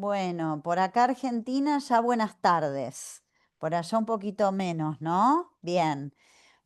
Bueno, por acá Argentina ya buenas tardes. Por allá un poquito menos, ¿no? Bien.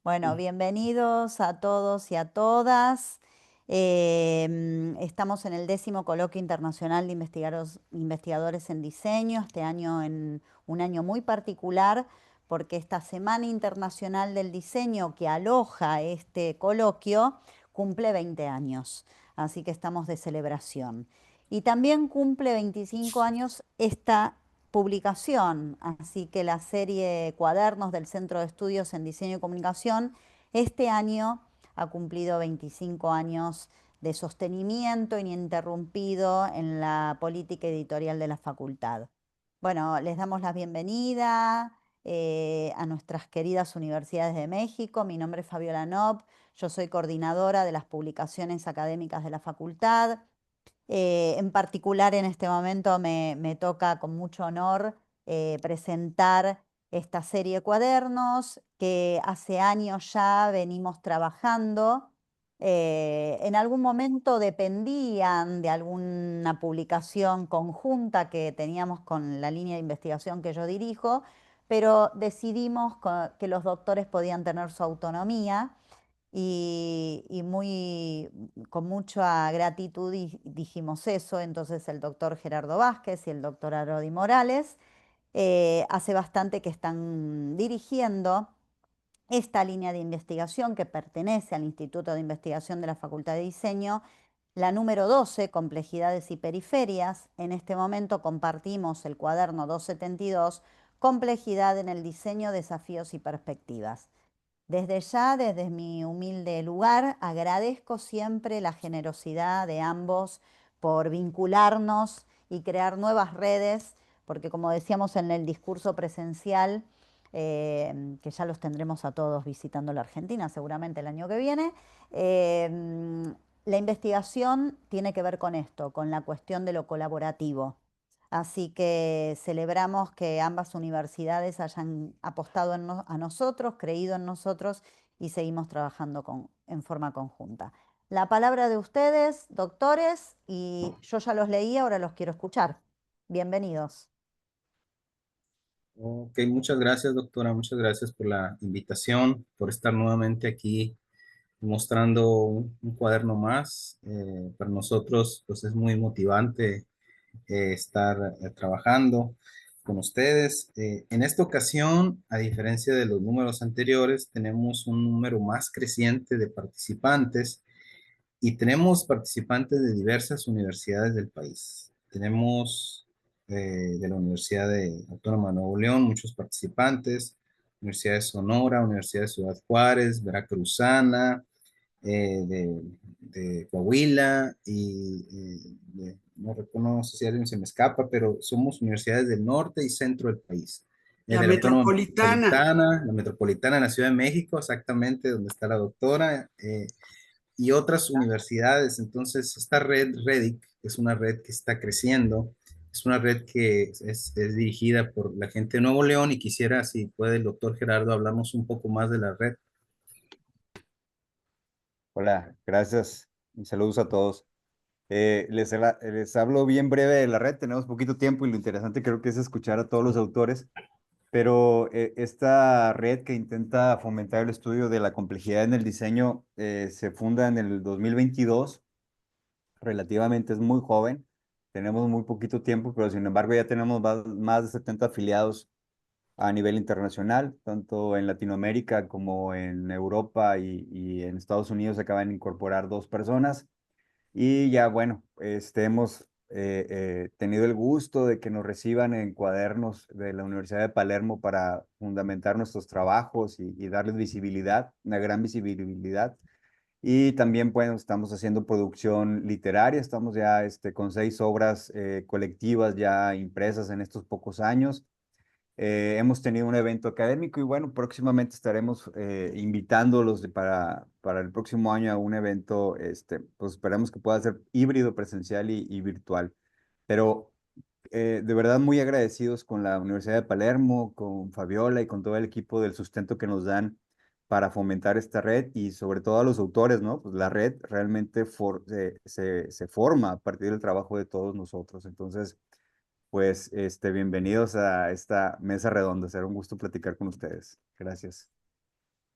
Bueno, bienvenidos a todos y a todas. Estamos en el 10º Coloquio Internacional de Investigadores en Diseño, este año en un año muy particular, porque esta Semana Internacional del Diseño que aloja este coloquio cumple 20 años, así que estamos de celebración. Y también cumple 25 años esta publicación, así que la serie Cuadernos del Centro de Estudios en Diseño y Comunicación este año ha cumplido 25 años de sostenimiento ininterrumpido en la política editorial de la facultad. Bueno, les damos la bienvenida a nuestras queridas universidades de México. Mi nombre es Fabiola Nob, yo soy coordinadora de las publicaciones académicas de la facultad. En particular, en este momento me toca con mucho honor presentar esta serie de cuadernos que hace años ya venimos trabajando. En algún momento dependían de alguna publicación conjunta que teníamos con la línea de investigación que yo dirijo, pero decidimos que los doctores podían tener su autonomía y con mucha gratitud dijimos eso. Entonces el doctor Gerardo Vázquez y el doctor Arodi Morales hace bastante que están dirigiendo esta línea de investigación que pertenece al Instituto de Investigación de la Facultad de Diseño, la número 12, Complejidades y Periferias. En este momento compartimos el cuaderno 272, Complejidad en el Diseño, Desafíos y Perspectivas. Desde ya, desde mi humilde lugar, agradezco siempre la generosidad de ambos por vincularnos y crear nuevas redes, porque como decíamos en el discurso presencial, que ya los tendremos a todos visitando la Argentina seguramente el año que viene, la investigación tiene que ver con esto, con la cuestión de lo colaborativo. Así que celebramos que ambas universidades hayan apostado a nosotros, creído en nosotros y seguimos trabajando en forma conjunta. La palabra de ustedes, doctores, y yo ya los leí, ahora los quiero escuchar. Bienvenidos. Ok, muchas gracias, doctora. Muchas gracias por la invitación, por estar nuevamente aquí mostrando un cuaderno más. Para nosotros, pues es muy motivante estar trabajando con ustedes. En esta ocasión, a diferencia de los números anteriores, tenemos un número más creciente de participantes y tenemos participantes de diversas universidades del país. Tenemos de la Autónoma de Nuevo León muchos participantes, Universidad de Sonora, Universidad de Ciudad Juárez, Veracruzana, de Coahuila no recuerdo, no sé si alguien se me escapa, pero somos universidades del norte y centro del país. La De la Autónoma metropolitana. Metropolitana, la Metropolitana de la Ciudad de México, exactamente, donde está la doctora, y otras universidades. Entonces, esta red REDIC es una red que está creciendo, es una red que es dirigida por la gente de Nuevo León y quisiera, si puede el doctor Gerardo, hablarnos un poco más de la red. Hola, gracias y saludos a todos. Les hablo bien breve de la red, tenemos poquito tiempo y lo interesante creo que es escuchar a todos los autores, pero esta red que intenta fomentar el estudio de la complejidad en el diseño se funda en el 2022, relativamente es muy joven, tenemos muy poquito tiempo, pero sin embargo ya tenemos más de 70 afiliados a nivel internacional, tanto en Latinoamérica como en Europa y en Estados Unidos se acaban de incorporar 2 personas. Y ya, bueno, hemos tenido el gusto de que nos reciban en cuadernos de la Universidad de Palermo para fundamentar nuestros trabajos y darles visibilidad, una gran visibilidad. Y también, bueno, estamos haciendo producción literaria, estamos ya con 6 obras colectivas ya impresas en estos pocos años. Hemos tenido un evento académico y bueno, próximamente estaremos invitándolos para el próximo año a un evento, pues esperemos que pueda ser híbrido, presencial y virtual. Pero de verdad muy agradecidos con la Universidad de Palermo, con Fabiola y con todo el equipo del sustento que nos dan para fomentar esta red y sobre todo a los autores, ¿no? Pues la red realmente se forma a partir del trabajo de todos nosotros. Entonces, pues bienvenidos a esta mesa redonda. Será un gusto platicar con ustedes. Gracias.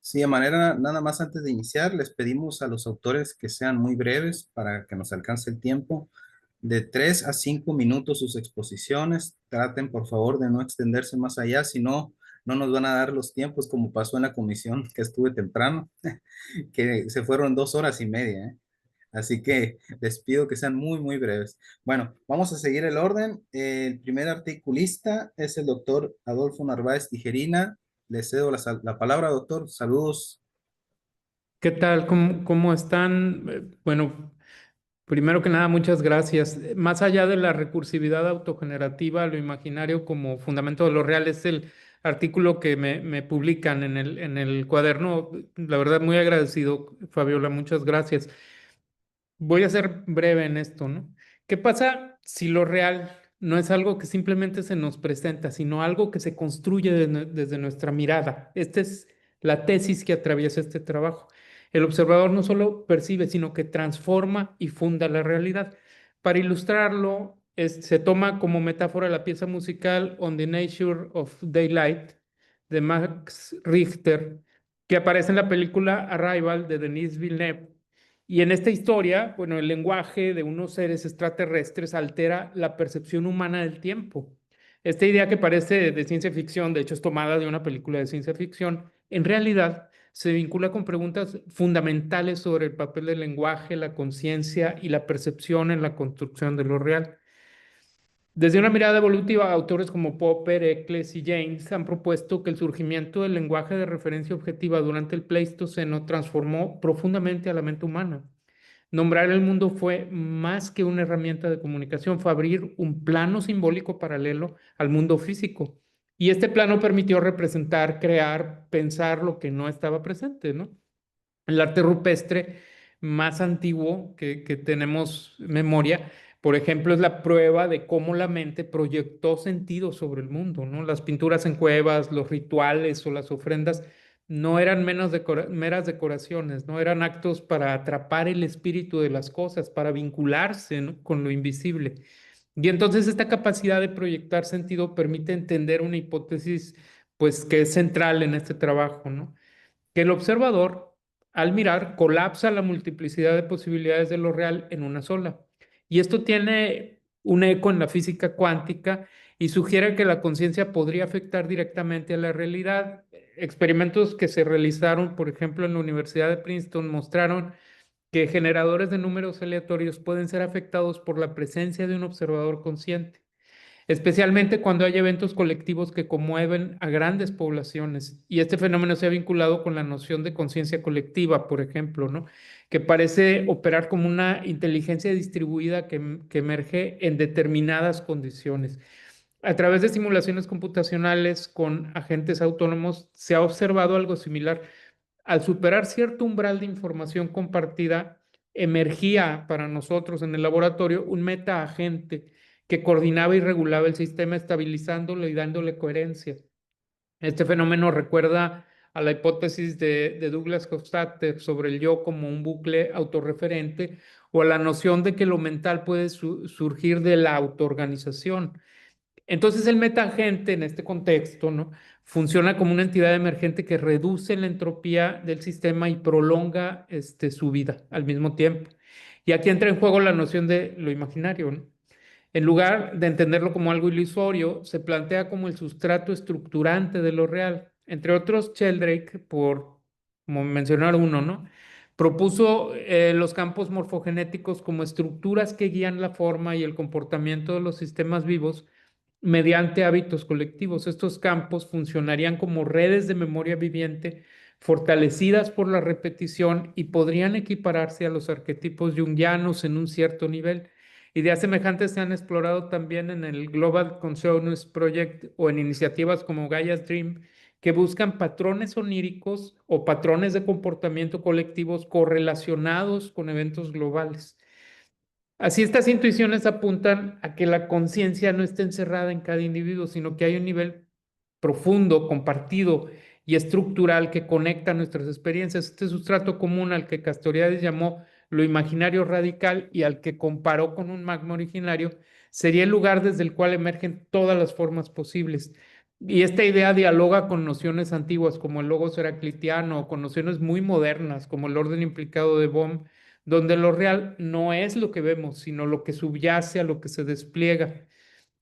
Sí, de manera nada más antes de iniciar, les pedimos a los autores que sean muy breves para que nos alcance el tiempo. De 3 a 5 minutos sus exposiciones. Traten, por favor, de no extenderse más allá, si no, no nos van a dar los tiempos como pasó en la comisión que estuve temprano, que se fueron 2 horas y media, ¿eh? Así que les pido que sean muy, muy breves. Bueno, vamos a seguir el orden. El primer articulista es el doctor Adolfo Narváez Tijerina. Le cedo la palabra, doctor. Saludos. ¿Qué tal? ¿Cómo están? Bueno, primero que nada, muchas gracias. Más allá de la recursividad autogenerativa, lo imaginario como fundamento de lo real es el artículo que me publican en el cuaderno. La verdad, muy agradecido, Fabiola, muchas gracias. Voy a ser breve en esto, ¿no? ¿Qué pasa si lo real no es algo que simplemente se nos presenta, sino algo que se construye desde nuestra mirada? Esta es la tesis que atraviesa este trabajo. El observador no solo percibe, sino que transforma y funda la realidad. Para ilustrarlo, se toma como metáfora la pieza musical On the Nature of Daylight de Max Richter, que aparece en la película Arrival de Denis Villeneuve. Y en esta historia, bueno, el lenguaje de unos seres extraterrestres altera la percepción humana del tiempo. Esta idea que parece de ciencia ficción, de hecho es tomada de una película de ciencia ficción, en realidad se vincula con preguntas fundamentales sobre el papel del lenguaje, la conciencia y la percepción en la construcción de lo real. Desde una mirada evolutiva, autores como Popper, Eccles y James han propuesto que el surgimiento del lenguaje de referencia objetiva durante el Pleistoceno transformó profundamente a la mente humana. Nombrar el mundo fue más que una herramienta de comunicación, fue abrir un plano simbólico paralelo al mundo físico. Y este plano permitió representar, crear, pensar lo que no estaba presente, ¿no? El arte rupestre más antiguo que tenemos memoria, por ejemplo, es la prueba de cómo la mente proyectó sentido sobre el mundo, ¿no? Las pinturas en cuevas, los rituales o las ofrendas no eran meras decoraciones, no eran actos para atrapar el espíritu de las cosas, para vincularse, ¿no?, con lo invisible. Y entonces esta capacidad de proyectar sentido permite entender una hipótesis, pues, que es central en este trabajo, ¿no? Que el observador, al mirar, colapsa la multiplicidad de posibilidades de lo real en una sola. Y esto tiene un eco en la física cuántica y sugiere que la conciencia podría afectar directamente a la realidad. Experimentos que se realizaron, por ejemplo, en la Universidad de Princeton mostraron que generadores de números aleatorios pueden ser afectados por la presencia de un observador consciente, especialmente cuando hay eventos colectivos que conmueven a grandes poblaciones. Y este fenómeno se ha vinculado con la noción de conciencia colectiva, por ejemplo, ¿no?, que parece operar como una inteligencia distribuida que emerge en determinadas condiciones. A través de simulaciones computacionales con agentes autónomos se ha observado algo similar. Al superar cierto umbral de información compartida, emergía para nosotros en el laboratorio un metaagente que coordinaba y regulaba el sistema, estabilizándolo y dándole coherencia. Este fenómeno recuerda a la hipótesis de Douglas Hofstadter sobre el yo como un bucle autorreferente, o a la noción de que lo mental puede surgir de la autoorganización. Entonces el metaagente en este contexto, ¿no?, funciona como una entidad emergente que reduce la entropía del sistema y prolonga su vida al mismo tiempo. Y aquí entra en juego la noción de lo imaginario, ¿no? En lugar de entenderlo como algo ilusorio, se plantea como el sustrato estructurante de lo real. Entre otros, Sheldrake, por como mencionar uno, ¿no?, propuso los campos morfogenéticos como estructuras que guían la forma y el comportamiento de los sistemas vivos mediante hábitos colectivos. Estos campos funcionarían como redes de memoria viviente fortalecidas por la repetición y podrían equipararse a los arquetipos junguianos en un cierto nivel. Ideas semejantes se han explorado también en el Global Consciousness Project o en iniciativas como Gaia's Dream, que buscan patrones oníricos o patrones de comportamiento colectivos correlacionados con eventos globales. Así, estas intuiciones apuntan a que la conciencia no está encerrada en cada individuo, sino que hay un nivel profundo, compartido y estructural que conecta nuestras experiencias. Este sustrato común, al que Castoriadis llamó lo imaginario radical y al que comparó con un magma originario, sería el lugar desde el cual emergen todas las formas posibles. Y esta idea dialoga con nociones antiguas como el logos heraclitiano o con nociones muy modernas como el orden implicado de Bohm, donde lo real no es lo que vemos, sino lo que subyace a lo que se despliega.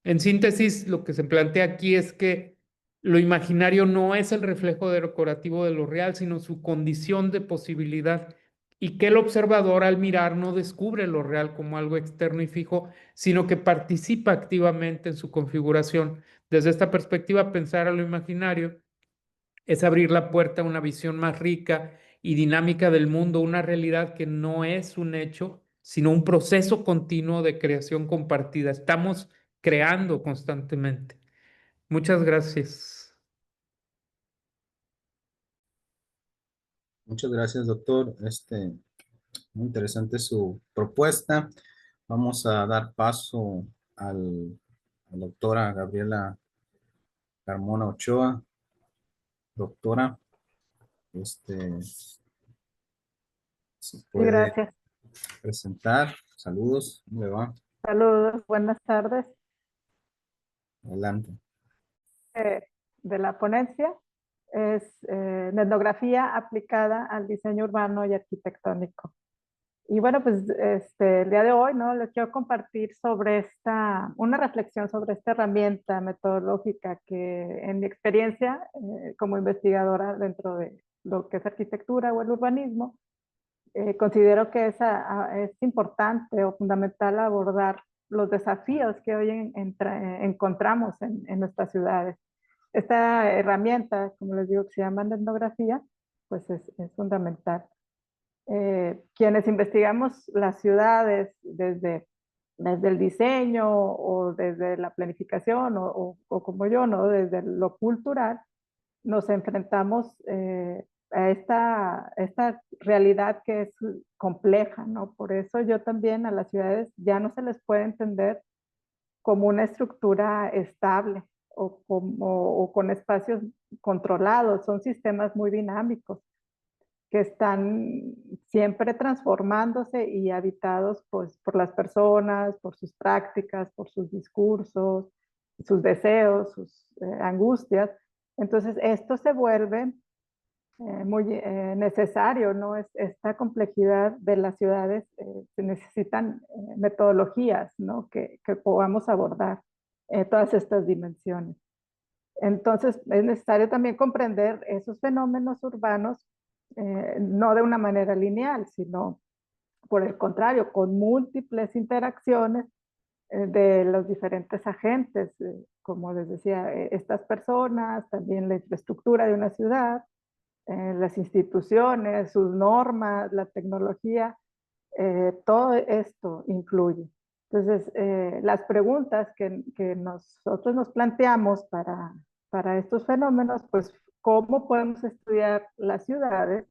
En síntesis, lo que se plantea aquí es que lo imaginario no es el reflejo decorativo de lo real, sino su condición de posibilidad, y que el observador al mirar no descubre lo real como algo externo y fijo, sino que participa activamente en su configuración. Desde esta perspectiva, pensar a lo imaginario es abrir la puerta a una visión más rica y dinámica del mundo, una realidad que no es un hecho, sino un proceso continuo de creación compartida. Estamos creando constantemente. Muchas gracias. Muchas gracias, doctor. Muy interesante su propuesta. Vamos a dar paso a la doctora Gabriela Carmona Ochoa. Doctora, se Sí, puede gracias. presentar. Saludos, ¿cómo le va? Saludos, buenas tardes. Adelante. De la ponencia es la etnografía aplicada al diseño urbano y arquitectónico. Y bueno, pues el día de hoy, ¿no? Les quiero compartir sobre una reflexión sobre esta herramienta metodológica que en mi experiencia como investigadora dentro de lo que es arquitectura o el urbanismo, considero que es importante o fundamental abordar los desafíos que hoy encontramos en nuestras ciudades. Esta herramienta, como les digo, que se llama etnografía, pues es fundamental. Quienes investigamos las ciudades desde el diseño o desde la planificación o como yo, ¿no? Desde lo cultural, nos enfrentamos a esta realidad que es compleja, ¿no? Por eso yo también a las ciudades ya no se les puede entender como una estructura estable o con espacios controlados, son sistemas muy dinámicos que están siempre transformándose y habitados pues, por las personas, por sus prácticas, por sus discursos, sus deseos, sus angustias. Entonces, esto se vuelve muy necesario, ¿no? Esta complejidad de las ciudades se necesitan metodologías, ¿no? Que podamos abordar todas estas dimensiones. Entonces, es necesario también comprender esos fenómenos urbanos, no de una manera lineal, sino por el contrario, con múltiples interacciones de los diferentes agentes, como les decía, estas personas, también la infraestructura de una ciudad, las instituciones, sus normas, la tecnología, todo esto influye. Entonces, las preguntas que nosotros nos planteamos para estos fenómenos, pues, ¿cómo podemos estudiar las ciudades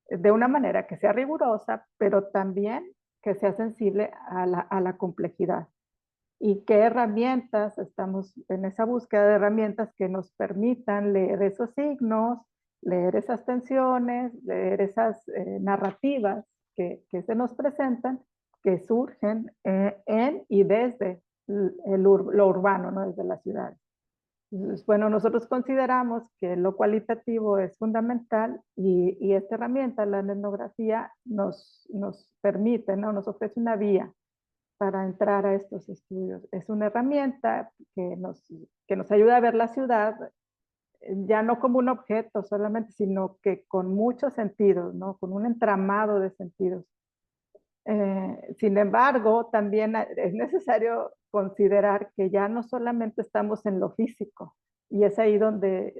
de una manera que sea rigurosa, pero también que sea sensible a la complejidad? ¿Y qué herramientas? Estamos en esa búsqueda de herramientas que nos permitan leer esos signos, leer esas tensiones, leer esas narrativas que se nos presentan, que surgen en y desde lo urbano, ¿no? Desde la ciudad. Entonces, bueno, nosotros consideramos que lo cualitativo es fundamental y esta herramienta, la etnografía, nos permite, ¿no? Nos ofrece una vía para entrar a estos estudios. Es una herramienta que nos ayuda a ver la ciudad ya no como un objeto solamente, sino que con muchos sentidos, ¿no? Con un entramado de sentidos. Sin embargo, también es necesario considerar que ya no solamente estamos en lo físico, y es ahí donde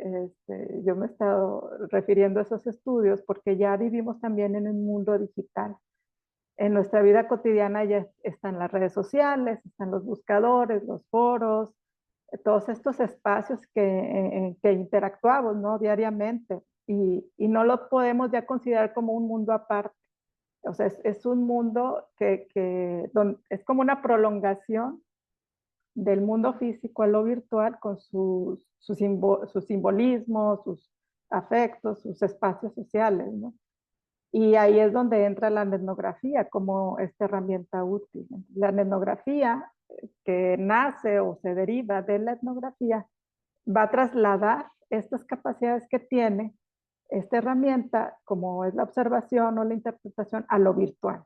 yo me he estado refiriendo a esos estudios, porque ya vivimos también en un mundo digital. En nuestra vida cotidiana ya están las redes sociales, están los buscadores, los foros, todos estos espacios que interactuamos, ¿no? Diariamente, y no lo podemos ya considerar como un mundo aparte. O sea, es un mundo es como una prolongación del mundo físico a lo virtual con sus simbolismos, sus afectos, sus espacios sociales, ¿no? Y ahí es donde entra la etnografía como esta herramienta útil. La etnografía que nace o se deriva de la etnografía va a trasladar estas capacidades que tiene esta herramienta, como es la observación o la interpretación, a lo virtual.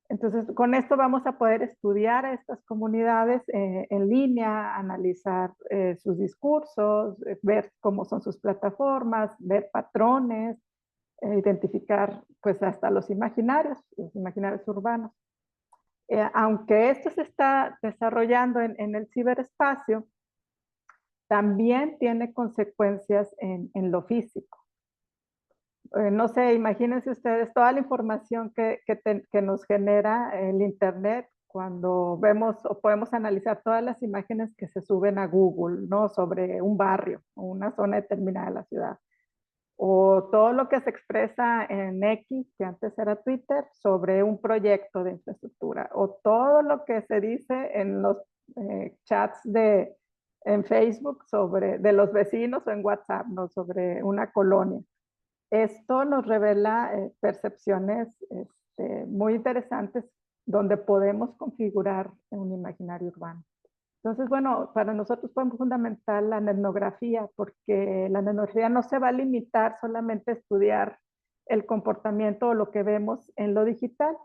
Entonces, con esto vamos a poder estudiar a estas comunidades en línea, analizar sus discursos, ver cómo son sus plataformas, ver patrones, identificar pues hasta los imaginarios urbanos. Aunque esto se está desarrollando en el ciberespacio, también tiene consecuencias en lo físico. No sé, imagínense ustedes toda la información que nos genera el Internet cuando vemos o podemos analizar todas las imágenes que se suben a Google, ¿no? Sobre un barrio o una zona determinada de la ciudad. O todo lo que se expresa en X, que antes era Twitter, sobre un proyecto de infraestructura. O todo lo que se dice en los chats en Facebook de los vecinos o en WhatsApp, ¿no? Sobre una colonia. Esto nos revela percepciones muy interesantes donde podemos configurar un imaginario urbano. Entonces, bueno, para nosotros fue muy fundamental la etnografía, porque la etnografía no se va a limitar solamente a estudiar el comportamiento o lo que vemos en lo digital,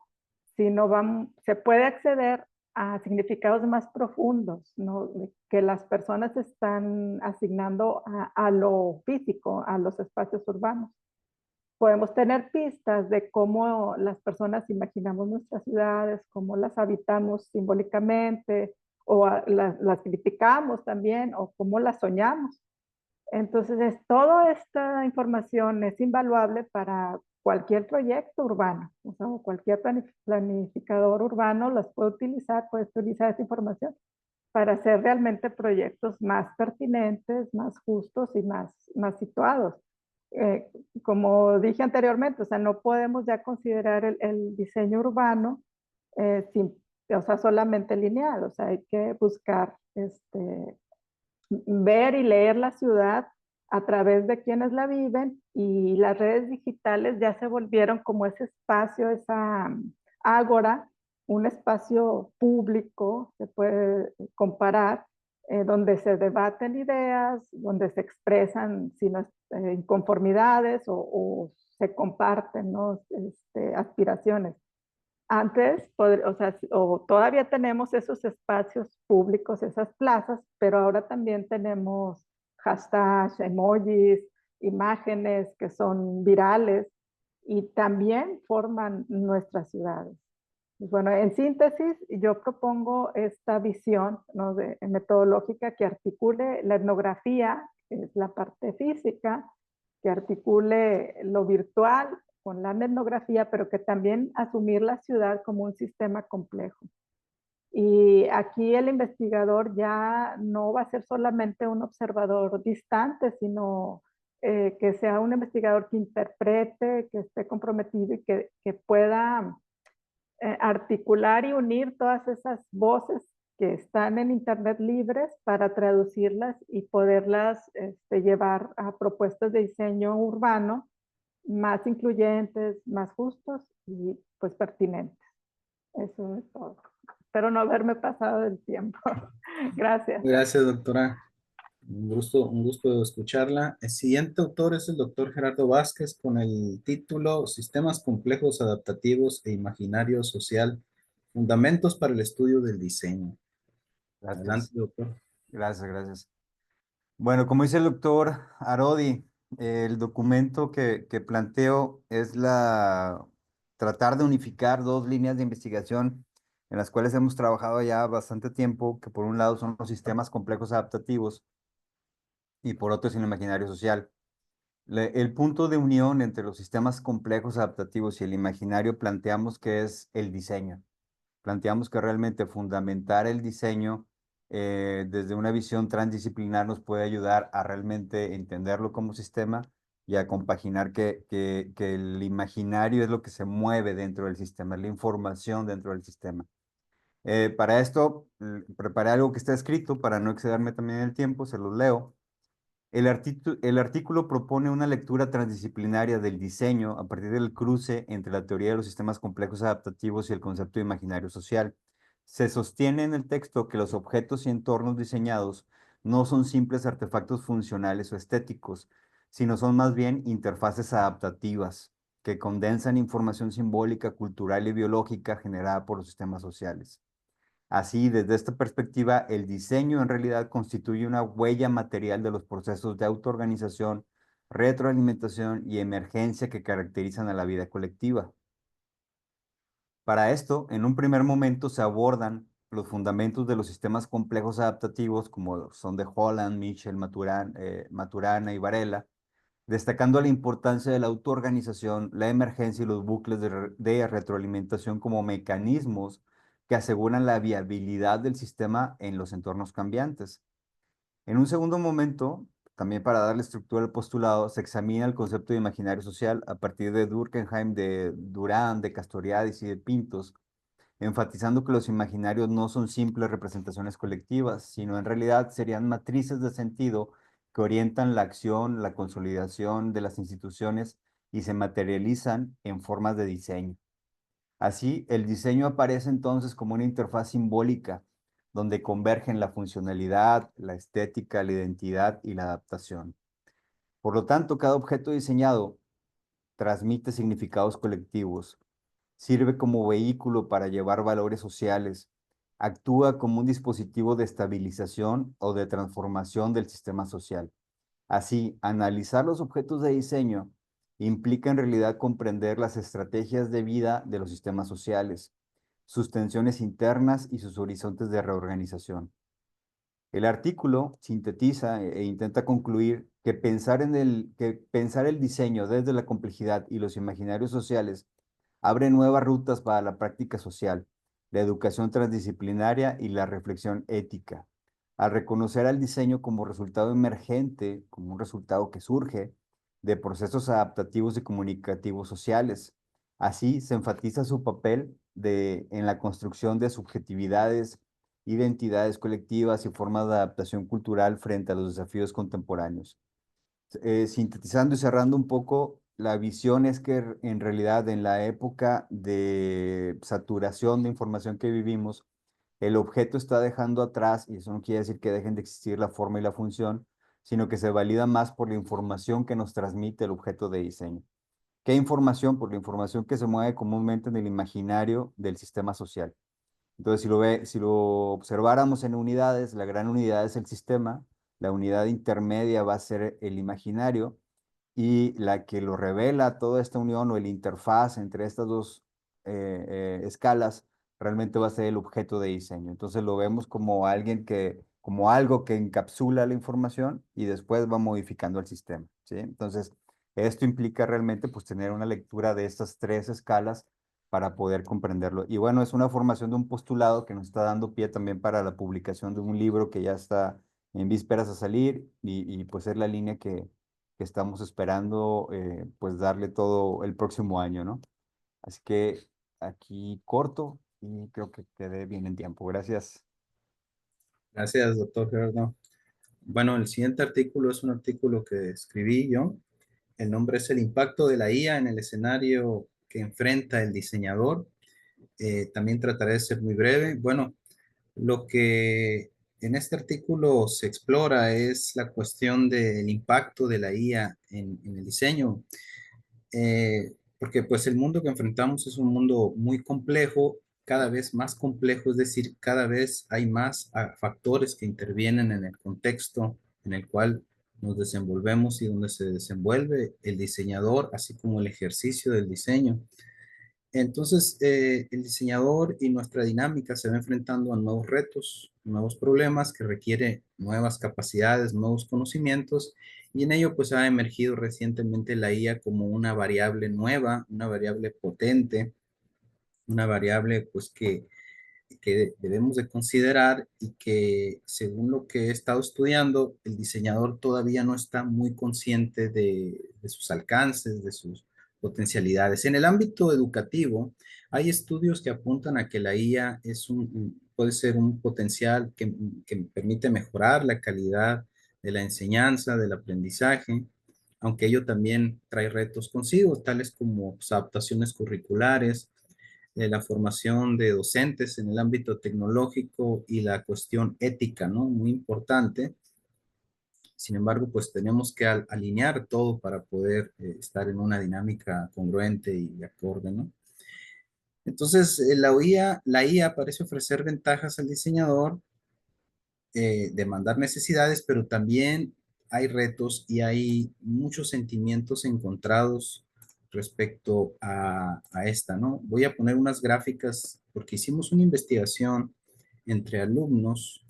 sino se puede acceder a significados más profundos, ¿no? Que las personas están asignando a lo físico, a los espacios urbanos. Podemos tener pistas de cómo las personas imaginamos nuestras ciudades, cómo las habitamos simbólicamente, o las criticamos también, o cómo las soñamos. Entonces, toda esta información es invaluable para cualquier proyecto urbano, o sea, cualquier planificador urbano puede utilizar esta información para hacer realmente proyectos más pertinentes, más justos y más situados. Como dije anteriormente, o sea, no podemos ya considerar el diseño urbano o sea, solamente lineal, o sea, hay que buscar ver y leer la ciudad a través de quienes la viven, y las redes digitales ya se volvieron como ese espacio, esa ágora, un espacio público, se puede comparar, donde se debaten ideas, donde se expresan inconformidades o se comparten, ¿no? Aspiraciones. Antes, o todavía tenemos esos espacios públicos, esas plazas, pero ahora también tenemos hashtags, emojis, imágenes que son virales y también forman nuestras ciudades. Bueno, en síntesis, yo propongo esta visión, ¿no? Metodológica que articule la etnografía, que es la parte física, que articule lo virtual con la etnografía, pero que también asumir la ciudad como un sistema complejo. Y aquí el investigador ya no va a ser solamente un observador distante, sino que sea un investigador que interprete, que esté comprometido y que pueda articular y unir todas esas voces que están en Internet libres para traducirlas y poderlas llevar a propuestas de diseño urbano más incluyentes, más justos y pues pertinentes. Eso es todo. Espero no haberme pasado del tiempo. Gracias. Gracias, doctora. Un gusto escucharla. El siguiente autor es el doctor Gerardo Vázquez con el título Sistemas complejos adaptativos e imaginario social, fundamentos para el estudio del diseño. Adelante, Gracias. doctor. Gracias. Bueno, como dice el doctor Arodi, el documento que planteo es tratar de unificar dos líneas de investigación en las cuales hemos trabajado ya bastante tiempo, que por un lado son los sistemas complejos adaptativos y por otro es el imaginario social. El punto de unión entre los sistemas complejos adaptativos y el imaginario planteamos que es el diseño. Planteamos que realmente fundamentar el diseño desde una visión transdisciplinar nos puede ayudar a realmente entenderlo como sistema y a compaginar que el imaginario es lo que se mueve dentro del sistema, es la información dentro del sistema. Para esto, preparé algo que está escrito para no excederme también en el tiempo, se los leo. El artículo propone una lectura transdisciplinaria del diseño a partir del cruce entre la teoría de los sistemas complejos adaptativos y el concepto de imaginario social. Se sostiene en el texto que los objetos y entornos diseñados no son simples artefactos funcionales o estéticos, sino son más bien interfaces adaptativas que condensan información simbólica, cultural y biológica generada por los sistemas sociales. Así, desde esta perspectiva, el diseño en realidad constituye una huella material de los procesos de autoorganización, retroalimentación y emergencia que caracterizan a la vida colectiva. Para esto, en un primer momento se abordan los fundamentos de los sistemas complejos adaptativos, como son de Holland, Mitchell, Maturana y Varela, destacando la importancia de la autoorganización, la emergencia y los bucles de retroalimentación como mecanismos que aseguran la viabilidad del sistema en los entornos cambiantes. En un segundo momento, también para darle estructura al postulado, se examina el concepto de imaginario social a partir de Durkheim, de Durán, de Castoriadis y de Pintos, enfatizando que los imaginarios no son simples representaciones colectivas, sino en realidad serían matrices de sentido que orientan la acción, la consolidación de las instituciones y se materializan en formas de diseño. Así, el diseño aparece entonces como una interfaz simbólica, donde convergen la funcionalidad, la estética, la identidad y la adaptación. Por lo tanto, cada objeto diseñado transmite significados colectivos, sirve como vehículo para llevar valores sociales, actúa como un dispositivo de estabilización o de transformación del sistema social. Así, analizar los objetos de diseño implica en realidad comprender las estrategias de vida de los sistemas sociales, sus tensiones internas y sus horizontes de reorganización. El artículo sintetiza e intenta concluir que pensar el diseño desde la complejidad y los imaginarios sociales abre nuevas rutas para la práctica social, la educación transdisciplinaria y la reflexión ética. Al reconocer al diseño como resultado emergente, como un resultado que surge de procesos adaptativos y comunicativos sociales. Así se enfatiza su papel en la construcción de subjetividades, identidades colectivas y formas de adaptación cultural frente a los desafíos contemporáneos. Sintetizando y cerrando un poco, la visión es que en realidad en la época de saturación de información que vivimos, el objeto está dejando atrás, y eso no quiere decir que dejen de existir la forma y la función, sino que se valida más por la información que nos transmite el objeto de diseño. ¿Qué información? Por la información que se mueve comúnmente en el imaginario del sistema social. Entonces, si lo observáramos en unidades, la gran unidad es el sistema, la unidad intermedia va a ser el imaginario, y la que lo revela toda esta unión o el interfaz entre estas dos escalas realmente va a ser el objeto de diseño. Entonces lo vemos como como algo que encapsula la información y después va modificando el sistema, ¿sí? Entonces, esto implica realmente pues tener una lectura de estas tres escalas para poder comprenderlo. Y bueno, es una formación de un postulado que nos está dando pie también para la publicación de un libro que ya está en vísperas a salir y pues es la línea que estamos esperando pues darle todo el próximo año, ¿no? Así que aquí corto y creo que quedé bien en tiempo. Gracias. Gracias, doctor Gerardo. Bueno, el siguiente artículo es un artículo que escribí yo. El nombre es El impacto de la IA en el escenario que enfrenta el diseñador. También trataré de ser muy breve. Bueno, lo que en este artículo se explora es la cuestión del impacto de la IA en el diseño, porque pues el mundo que enfrentamos es un mundo muy complejo, cada vez más complejo, es decir, cada vez hay más factores que intervienen en el contexto en el cual nos desenvolvemos y donde se desenvuelve el diseñador, así como el ejercicio del diseño. Entonces, el diseñador y nuestra dinámica se va enfrentando a nuevos retos, nuevos problemas que requieren nuevas capacidades, nuevos conocimientos, y en ello pues ha emergido recientemente la IA como una variable nueva, una variable potente, una variable pues que debemos de considerar y que según lo que he estado estudiando, el diseñador todavía no está muy consciente de sus alcances, de sus potencialidades. En el ámbito educativo, hay estudios que apuntan a que la IA puede ser un potencial que permite mejorar la calidad de la enseñanza, del aprendizaje, aunque ello también trae retos consigo, tales como pues, adaptaciones curriculares, la formación de docentes en el ámbito tecnológico y la cuestión ética, ¿no? Muy importante. Sin embargo, pues tenemos que alinear todo para poder estar en una dinámica congruente y acorde, ¿no? Entonces, la IA parece ofrecer ventajas al diseñador, demandar necesidades, pero también hay retos y hay muchos sentimientos encontrados respecto a esta, ¿no? Voy a poner unas gráficas porque hicimos una investigación entre alumnos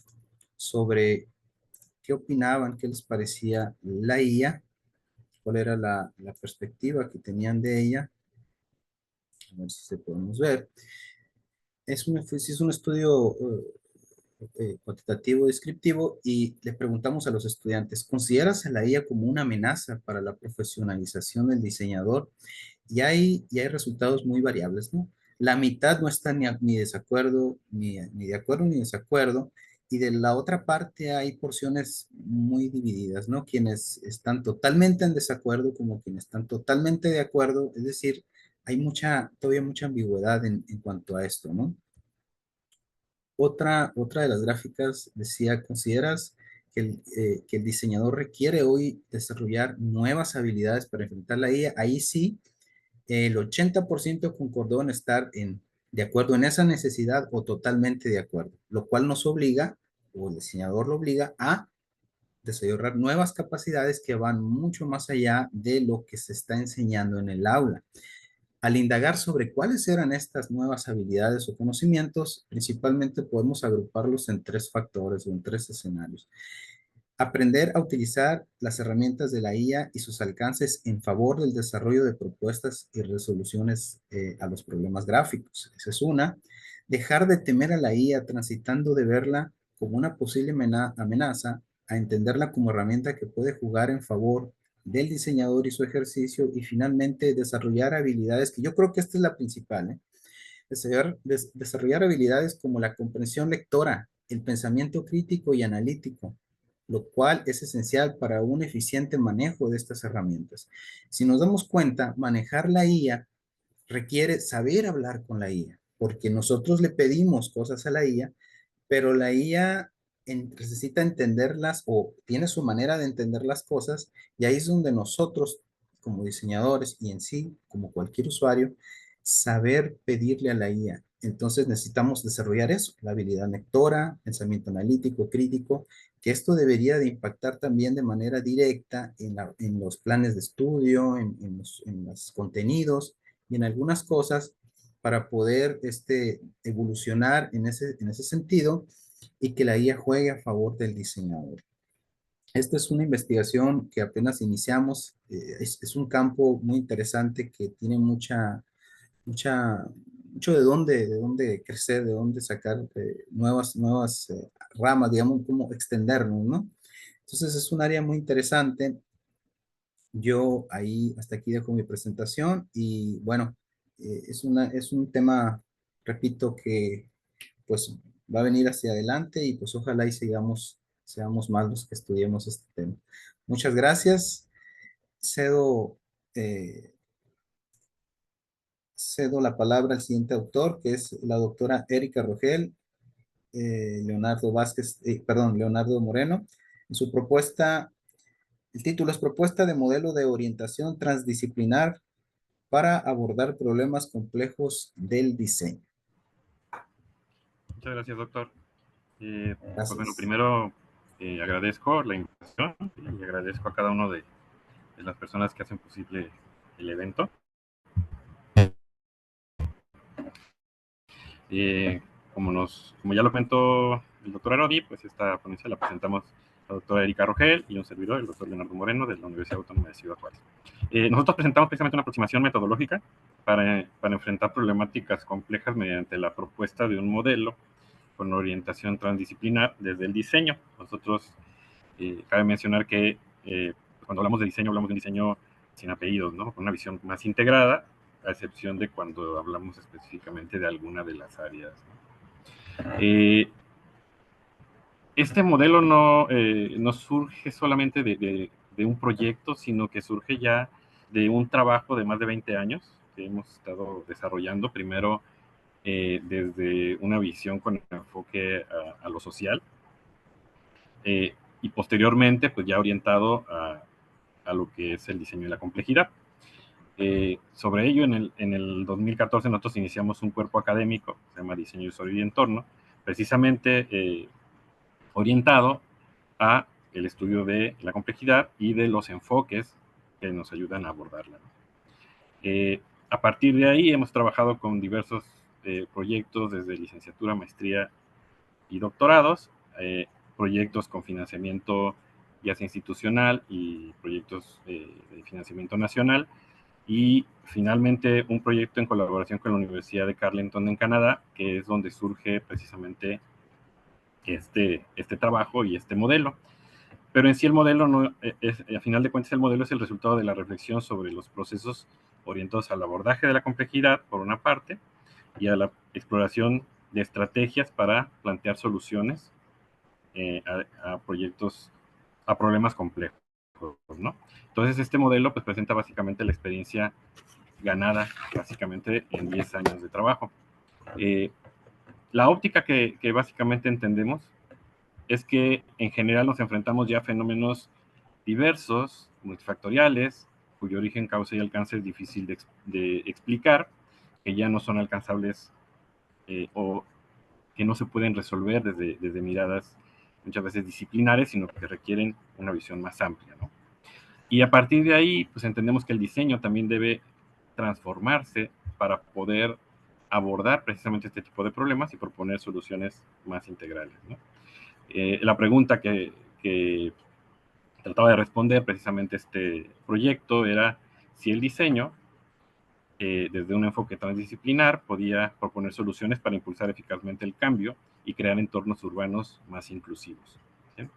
sobre qué opinaban, qué les parecía la IA, cuál era la perspectiva que tenían de ella. A ver si se podemos ver. Es un estudio cuantitativo descriptivo y le preguntamos a los estudiantes, ¿consideras a la IA como una amenaza para la profesionalización del diseñador? Y hay resultados muy variables, ¿no? La mitad no está ni desacuerdo, ni de acuerdo ni desacuerdo, y de la otra parte hay porciones muy divididas, ¿no? Quienes están totalmente en desacuerdo como quienes están totalmente de acuerdo, es decir, hay todavía mucha ambigüedad en cuanto a esto, ¿no? Otra de las gráficas decía, ¿consideras que el diseñador requiere hoy desarrollar nuevas habilidades para enfrentar la IA? Ahí sí, el 80% concordó en estar de acuerdo en esa necesidad o totalmente de acuerdo, lo cual nos obliga, o el diseñador lo obliga a desarrollar nuevas capacidades que van mucho más allá de lo que se está enseñando en el aula. Al indagar sobre cuáles eran estas nuevas habilidades o conocimientos, principalmente podemos agruparlos en tres factores o en tres escenarios. Aprender a utilizar las herramientas de la IA y sus alcances en favor del desarrollo de propuestas y resoluciones a los problemas gráficos. Esa es una. Dejar de temer a la IA transitando de verla como una posible amenaza a entenderla como herramienta que puede jugar en favor del diseñador y su ejercicio, y finalmente desarrollar habilidades, que yo creo que esta es la principal, ¿eh? Desarrollar habilidades como la comprensión lectora, el pensamiento crítico y analítico, lo cual es esencial para un eficiente manejo de estas herramientas. Si nos damos cuenta, manejar la IA requiere saber hablar con la IA, porque nosotros le pedimos cosas a la IA, pero la IA necesita entenderlas o tiene su manera de entender las cosas, y ahí es donde nosotros, como diseñadores y en sí, como cualquier usuario, saber pedirle a la IA. Entonces necesitamos desarrollar eso, la habilidad lectora, pensamiento analítico, crítico, que esto debería de impactar también de manera directa en los planes de estudio, en los contenidos y en algunas cosas para poder evolucionar en ese sentido y que la IA juegue a favor del diseñador. Esta es una investigación que apenas iniciamos, es un campo muy interesante que tiene mucho de dónde crecer, de dónde sacar nuevas ramas, digamos, cómo extendernos, ¿no? Entonces es un área muy interesante. Yo ahí hasta aquí dejo mi presentación y bueno, es un tema, repito, que pues va a venir hacia adelante y pues ojalá y seamos más los que estudiemos este tema. Muchas gracias. Cedo, eh, cedo la palabra al siguiente autor, que es la doctora Erika Rogel, Leonardo Moreno. En su propuesta, el título es Propuesta de modelo de orientación transdisciplinar para abordar problemas complejos del diseño. Muchas gracias, doctor. Pues bueno, Gracias. primero agradezco la invitación y agradezco a cada uno de las personas que hacen posible el evento. Como ya lo comentó el doctor Arodi, pues esta ponencia la presentamos la doctora Erika Rogel y un servidor, el doctor Leonardo Moreno, de la Universidad Autónoma de Ciudad Juárez. Nosotros presentamos precisamente una aproximación metodológica para enfrentar problemáticas complejas mediante la propuesta de un modelo con orientación transdisciplinar desde el diseño. Nosotros, cabe mencionar que cuando hablamos de un diseño sin apellidos, ¿no? Con una visión más integrada, a excepción de cuando hablamos específicamente de alguna de las áreas, ¿no? Este modelo no surge solamente de un proyecto, sino que surge ya de un trabajo de más de 20 años que hemos estado desarrollando, primero desde una visión con enfoque a lo social, y posteriormente pues ya orientado a lo que es el diseño de la complejidad. Sobre ello, en el 2014 nosotros iniciamos un cuerpo académico, se llama Diseño de Usuario y Entorno, precisamente orientado a el estudio de la complejidad y de los enfoques que nos ayudan a abordarla. A partir de ahí hemos trabajado con diversos proyectos desde licenciatura, maestría y doctorados, proyectos con financiamiento ya sea institucional y proyectos de financiamiento nacional, y finalmente un proyecto en colaboración con la Universidad de Carleton en Canadá, que es donde surge precisamente este trabajo y este modelo. Pero en sí el modelo, a final de cuentas, el modelo es el resultado de la reflexión sobre los procesos orientados al abordaje de la complejidad, por una parte, y a la exploración de estrategias para plantear soluciones a proyectos, a problemas complejos, ¿no? Entonces este modelo pues presenta básicamente la experiencia ganada básicamente en 10 años de trabajo. La óptica que básicamente entendemos es que en general nos enfrentamos ya a fenómenos diversos, multifactoriales, cuyo origen, causa y alcance es difícil de explicar, que ya no son alcanzables o que no se pueden resolver desde miradas muchas veces disciplinares, sino que requieren una visión más amplia, ¿no? Y a partir de ahí, pues entendemos que el diseño también debe transformarse para poder abordar precisamente este tipo de problemas y proponer soluciones más integrales, ¿no? La pregunta que trataba de responder precisamente este proyecto era si el diseño, desde un enfoque transdisciplinar, podía proponer soluciones para impulsar eficazmente el cambio y crear entornos urbanos más inclusivos, ¿sí?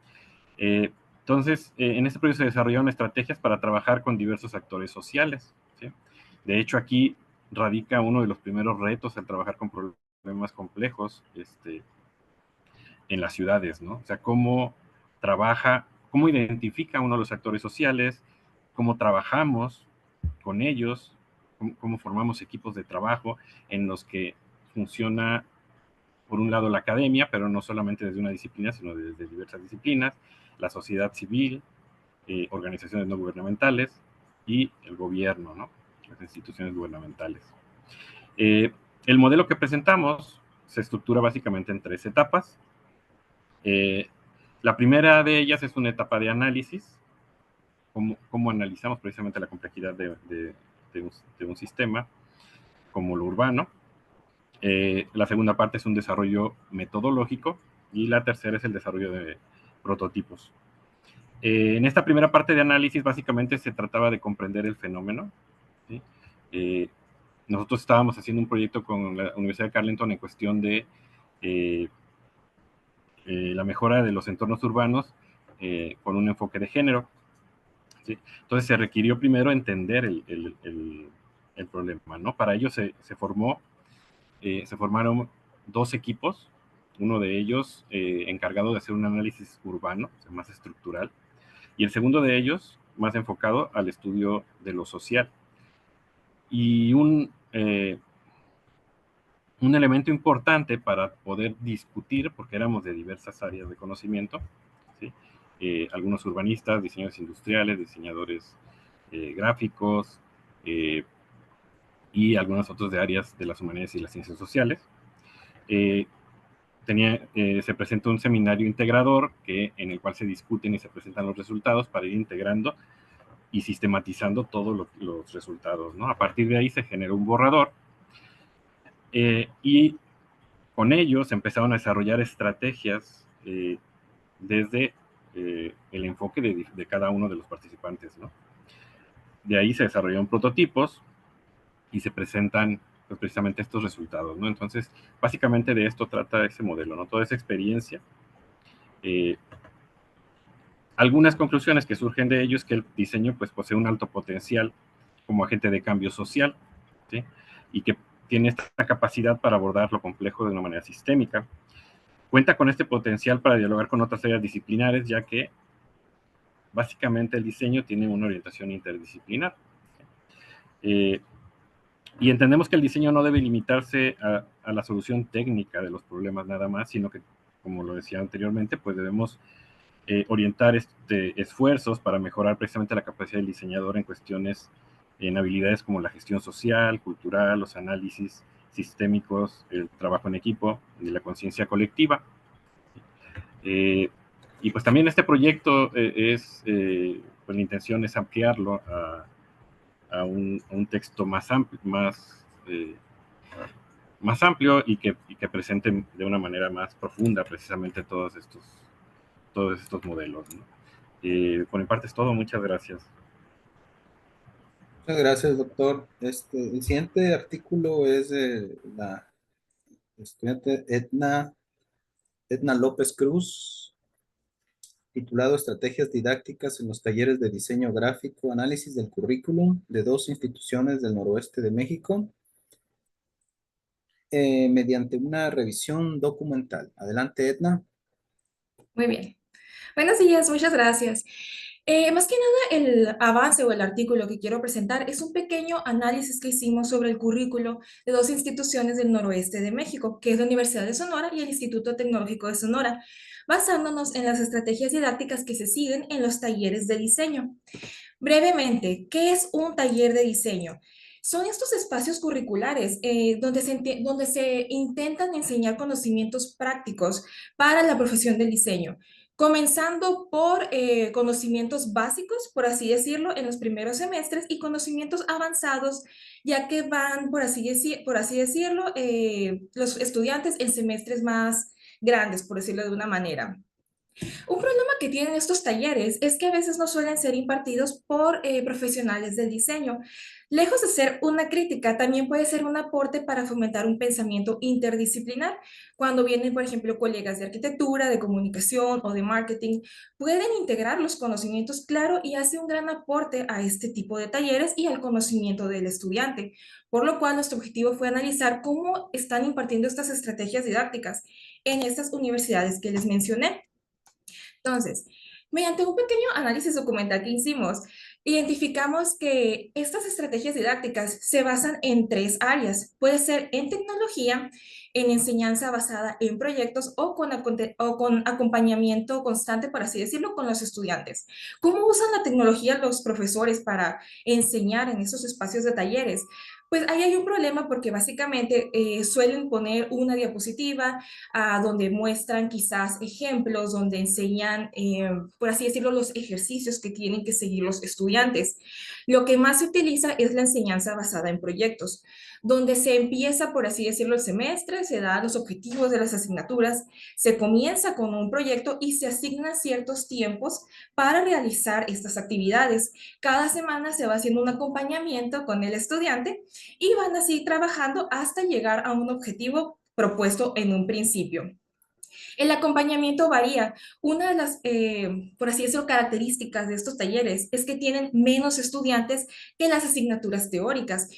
Entonces, en este proyecto se desarrollaron estrategias para trabajar con diversos actores sociales, ¿sí? De hecho, aquí radica uno de los primeros retos al trabajar con problemas complejos en las ciudades, ¿no? O sea, cómo trabaja, cómo identifica uno de los actores sociales, cómo trabajamos con ellos, cómo formamos equipos de trabajo en los que funciona, por un lado, la academia, pero no solamente desde una disciplina, sino desde diversas disciplinas, la sociedad civil, organizaciones no gubernamentales y el gobierno, ¿no? Las instituciones gubernamentales. El modelo que presentamos se estructura básicamente en 3 etapas. La primera de ellas es una etapa de análisis, cómo analizamos precisamente la complejidad de un sistema, como lo urbano. La segunda parte es un desarrollo metodológico y la tercera es el desarrollo de prototipos. En esta primera parte de análisis básicamente se trataba de comprender el fenómeno, ¿sí? Nosotros estábamos haciendo un proyecto con la Universidad de Carleton en cuestión de la mejora de los entornos urbanos con un enfoque de género, ¿sí? Entonces se requirió primero entender el problema, ¿no? Para ello se formaron 2 equipos, uno de ellos encargado de hacer un análisis urbano, o sea, más estructural, y el segundo de ellos más enfocado al estudio de lo social. Y un elemento importante para poder discutir, porque éramos de diversas áreas de conocimiento, ¿sí? Algunos urbanistas, diseñadores industriales, diseñadores gráficos, y algunos otros de áreas de las humanidades y las ciencias sociales. Se presenta un seminario integrador en el cual se discuten y se presentan los resultados para ir integrando y sistematizando todos los resultados, ¿no? A partir de ahí se generó un borrador y con ello se empezaron a desarrollar estrategias desde el enfoque de cada uno de los participantes, ¿no? De ahí se desarrollaron prototipos y se presentan pues, precisamente estos resultados, ¿no? Entonces, básicamente de esto trata ese modelo, ¿no? Toda esa experiencia. Algunas conclusiones que surgen de ello es que el diseño pues, posee un alto potencial como agente de cambio social, ¿sí? Y que tiene esta capacidad para abordar lo complejo de una manera sistémica, cuenta con este potencial para dialogar con otras áreas disciplinares, ya que básicamente el diseño tiene una orientación interdisciplinar. Y entendemos que el diseño no debe limitarse a la solución técnica de los problemas nada más, sino que, como lo decía anteriormente, pues debemos orientar esfuerzos para mejorar precisamente la capacidad del diseñador en cuestiones, en habilidades como la gestión social, cultural, los análisis sistémicos, el trabajo en equipo y la conciencia colectiva. Y pues también este proyecto pues la intención es ampliarlo a un texto más amplio, más amplio y que presente de una manera más profunda precisamente todos estos modelos, ¿no? Por mi parte es todo, muchas gracias. Muchas gracias, doctor. El siguiente artículo es de la estudiante Edna López Cruz, titulado Estrategias didácticas en los talleres de diseño gráfico, análisis del currículum de 2 instituciones del noroeste de México, mediante una revisión documental. Adelante, Edna. Muy bien. Buenos días, muchas gracias. Más que nada, el avance o el artículo que quiero presentar es un pequeño análisis que hicimos sobre el currículo de 2 instituciones del noroeste de México, que es la Universidad de Sonora y el Instituto Tecnológico de Sonora, basándonos en las estrategias didácticas que se siguen en los talleres de diseño. Brevemente, ¿qué es un taller de diseño? Son estos espacios curriculares donde se intentan enseñar conocimientos prácticos para la profesión del diseño, comenzando por conocimientos básicos, por así decirlo, en los primeros semestres y conocimientos avanzados, ya que van, por así decirlo, los estudiantes en semestres más grandes, por decirlo de una manera. Un problema que tienen estos talleres es que a veces no suelen ser impartidos por profesionales del diseño. Lejos de ser una crítica, también puede ser un aporte para fomentar un pensamiento interdisciplinar. Cuando vienen, por ejemplo, colegas de arquitectura, de comunicación o de marketing, pueden integrar los conocimientos, claro, y hace un gran aporte a este tipo de talleres y al conocimiento del estudiante. Por lo cual, nuestro objetivo fue analizar cómo están impartiendo estas estrategias didácticas en estas universidades que les mencioné. Entonces, mediante un pequeño análisis documental que hicimos, identificamos que estas estrategias didácticas se basan en 3 áreas. Puede ser en tecnología, en enseñanza basada en proyectos o con acompañamiento constante, por así decirlo, con los estudiantes. ¿Cómo usan la tecnología los profesores para enseñar en esos espacios de talleres? Pues ahí hay un problema porque básicamente suelen poner una diapositiva donde muestran quizás ejemplos, donde enseñan, por así decirlo, los ejercicios que tienen que seguir los estudiantes. Lo que más se utiliza es la enseñanza basada en proyectos, donde se empieza, por así decirlo, el semestre, se dan los objetivos de las asignaturas, se comienza con un proyecto y se asignan ciertos tiempos para realizar estas actividades. Cada semana se va haciendo un acompañamiento con el estudiante y van así trabajando hasta llegar a un objetivo propuesto en un principio. El acompañamiento varía. Una de las, por así decirlo, características de estos talleres es que tienen menos estudiantes que las asignaturas teóricas.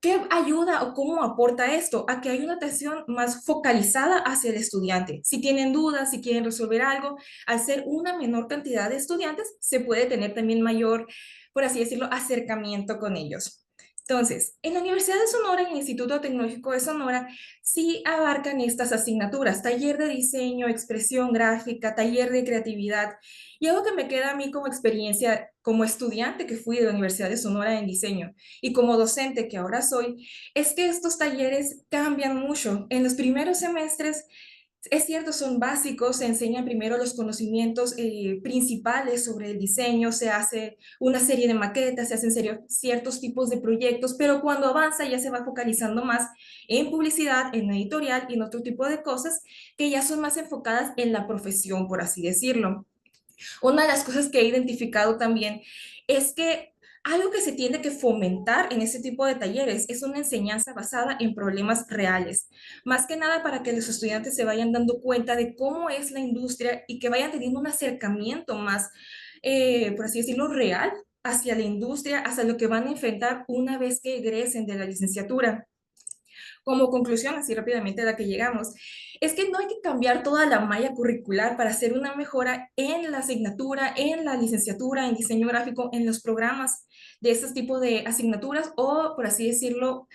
¿Qué ayuda o cómo aporta esto? A que hay una atención más focalizada hacia el estudiante. Si tienen dudas, si quieren resolver algo, al ser una menor cantidad de estudiantes, se puede tener también mayor, por así decirlo, acercamiento con ellos. Entonces, en la Universidad de Sonora y el Instituto Tecnológico de Sonora sí abarcan estas asignaturas, taller de diseño, expresión gráfica, taller de creatividad. Y algo que me queda a mí como experiencia, como estudiante que fui de la Universidad de Sonora en diseño y como docente que ahora soy, es que estos talleres cambian mucho. En los primeros semestres, es cierto, son básicos, se enseñan primero los conocimientos principales sobre el diseño, se hace una serie de maquetas, se hacen ciertos tipos de proyectos, pero cuando avanza ya se va focalizando más en publicidad, en editorial y en otro tipo de cosas que ya son más enfocadas en la profesión, por así decirlo. Una de las cosas que he identificado también es que algo que se tiene que fomentar en este tipo de talleres es una enseñanza basada en problemas reales, más que nada para que los estudiantes se vayan dando cuenta de cómo es la industria y que vayan teniendo un acercamiento más, por así decirlo, real hacia la industria, hacia lo que van a enfrentar una vez que egresen de la licenciatura. como conclusión, así rápidamente a la que llegamos, es que no hay que cambiar toda la malla curricular para hacer una mejora en la asignatura, en la licenciatura, en diseño gráfico, en los programas de este tipo de asignaturas o, por así decirlo,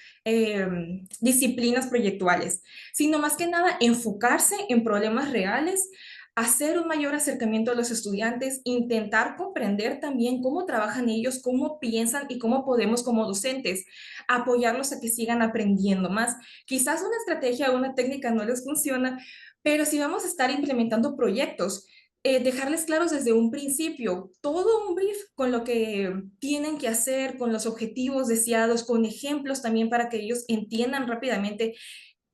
disciplinas proyectuales, sino más que nada enfocarse en problemas reales, hacer un mayor acercamiento a los estudiantes, intentar comprender también cómo trabajan ellos, cómo piensan y cómo podemos como docentes apoyarlos a que sigan aprendiendo más. Quizás una estrategia o una técnica no les funciona, pero si vamos a estar implementando proyectos, dejarles claros desde un principio todo un brief con lo que tienen que hacer, con los objetivos deseados, con ejemplos también para que ellos entiendan rápidamente